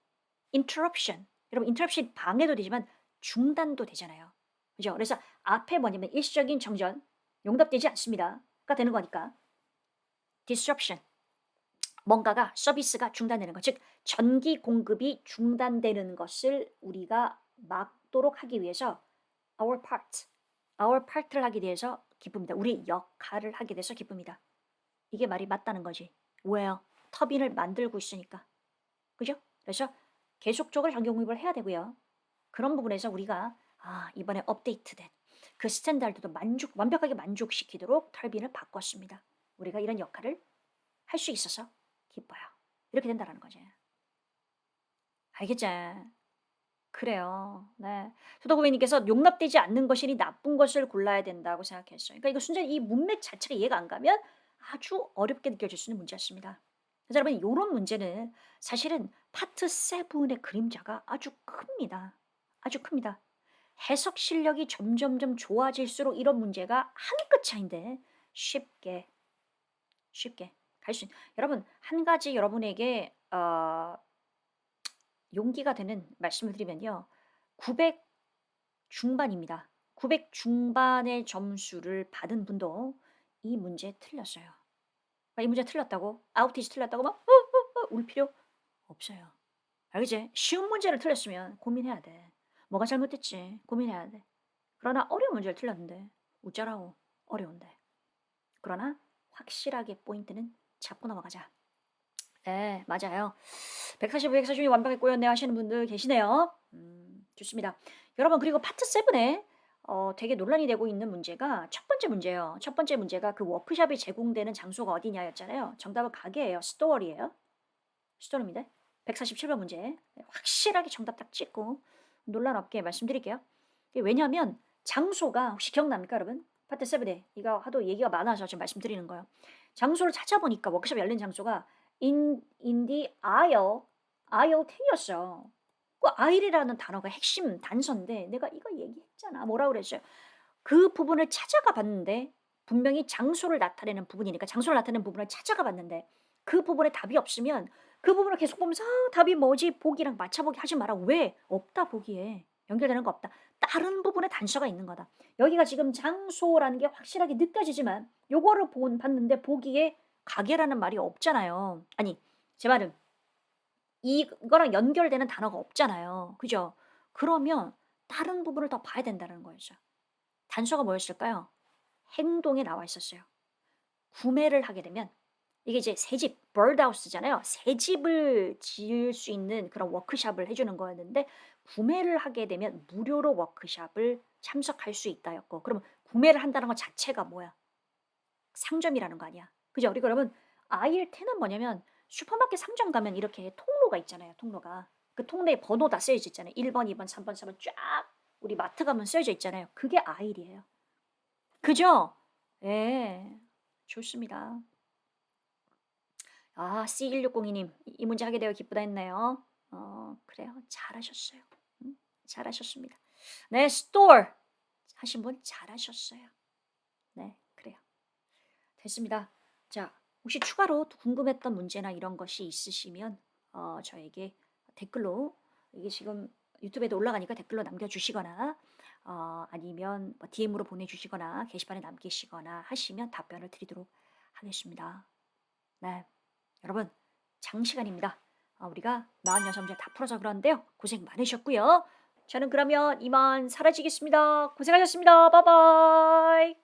interruption. 여러분 interruption 방해도 되지만 중단도 되잖아요. 그죠? 그래서 앞에 뭐냐면 일시적인 정전 용납되지 않습니다.가 되는 거니까 disruption. 뭔가가 서비스가 중단되는 것, 즉 전기 공급이 중단되는 것을 우리가 막도록 하기 위해서 our part를 하게 돼서 기쁩니다. 우리 역할을 하게 돼서 기쁩니다. 이게 말이 맞다는 거지. 왜요? 터빈을 만들고 있으니까. 그죠? 그래서 계속적으로 전기 공급을 해야 되고요. 그런 부분에서 우리가 이번에 업데이트된 그 스탠다드도 완벽하게 만족시키도록 터빈을 바꿨습니다. 우리가 이런 역할을 할 수 있어서 기뻐요. 이렇게 된다라는 거지. 알겠지? 그래요. 네. 소더고객님께서 용납되지 않는 것이니 나쁜 것을 골라야 된다고 생각했어요. 그러니까 이거 순전히 이 문맥 자체가 이해가 안 가면 아주 어렵게 느껴질 수 있는 문제였습니다. 그래서 여러분 요런 문제는 사실은 파트 7의 그림자가 아주 큽니다. 아주 큽니다. 해석 실력이 점점점 좋아질수록 이런 문제가 한 끗 차이인데 쉽게 쉽게 갈 수 있는 여러분 한 가지 여러분에게 용기가 되는 말씀을 드리면요. 900 중반입니다. 900 중반의 점수를 받은 분도 이 문제 틀렸어요. 이 문제 틀렸다고 아웃티지 틀렸다고 막 울 필요 없어요. 알겠지? 쉬운 문제를 틀렸으면 고민해야 돼. 뭐가 잘못됐지? 고민해야 돼. 그러나 어려운 문제를 틀렸는데 웃자라고 어려운데. 그러나 확실하게 포인트는 잡고 넘어가자. 네, 맞아요. 145, 146이 완벽하게 꼬였네 하시는 분들 계시네요. 좋습니다. 여러분 그리고 파트 7에 되게 논란이 되고 있는 문제가 첫 번째 문제예요. 첫 번째 문제가 그 워크숍이 제공되는 장소가 어디냐였잖아요. 정답은 가게예요. 스토어리예요. 스토어입니다. 147번 문제. 네, 확실하게 정답 딱 찍고 논란 없게 말씀드릴게요. 이게 왜냐하면 장소가 혹시 기억납니까 여러분? 파트 7에 이거 하도 얘기가 많아서 지금 말씀드리는 거예요. 장소를 찾아보니까 워크숍 열린 장소가 in the aisle 10이었어요. 그 aisle이라는 단어가 핵심 단서인데 내가 이거 얘기했잖아. 뭐라 그랬어요? 그 부분을 찾아가 봤는데 분명히 장소를 나타내는 부분이니까 장소를 나타내는 부분을 찾아가 봤는데 그 부분에 답이 없으면 그 부분을 계속 보면서 '아 답이 뭐지?' 보기랑 맞춰보기 하지 마라. 왜? 없다 보기에. 연결되는 거 없다. 다른 부분에 단서가 있는 거다. 여기가 지금 장소라는 게 확실하게 느껴지지만 요거를 봤는데 보기에 가게라는 말이 없잖아요. 아니 제 말은 이거랑 연결되는 단어가 없잖아요. 그죠? 그러면 다른 부분을 더 봐야 된다는 거였죠. 단서가 뭐였을까요? 행동에 나와 있었어요. 구매를 하게 되면 이게 이제 새집 birdhouse잖아요. 새집을 지을 수 있는 그런 워크숍을 해 주는 거였는데 구매를 하게 되면 무료로 워크숍을 참석할 수 있다였고 그러면 구매를 한다는 것 자체가 뭐야? 상점이라는 거 아니야. 그죠? 그리고 여러분 아일 10은 뭐냐면 슈퍼마켓 상점 가면 이렇게 통로가 있잖아요, 통로가. 그 통로에 번호 다 쓰여져 있잖아요. 1 번, 2 번, 3 번, 4번 쫙 우리 마트 가면 쓰여져 있잖아요. 그게 아일이에요. 그죠? 예. 좋습니다. 아 C1602님 이 문제 하게 되어 기쁘다 했네요. 그래요. 잘하셨어요. 잘하셨습니다. 네 store 하신 분 잘하셨어요. 네 그래요. 됐습니다. 자 혹시 추가로 또 궁금했던 문제나 이런 것이 있으시면 저에게 댓글로 이게 지금 유튜브에도 올라가니까 댓글로 남겨주시거나 아니면 뭐 DM으로 보내주시거나 게시판에 남기시거나 하시면 답변을 드리도록 하겠습니다. 네. 여러분 장시간입니다. 우리가 46문제 다 풀어서 그러는데요. 고생 많으셨고요. 저는 그러면 이만 사라지겠습니다. 고생하셨습니다. 바이바이.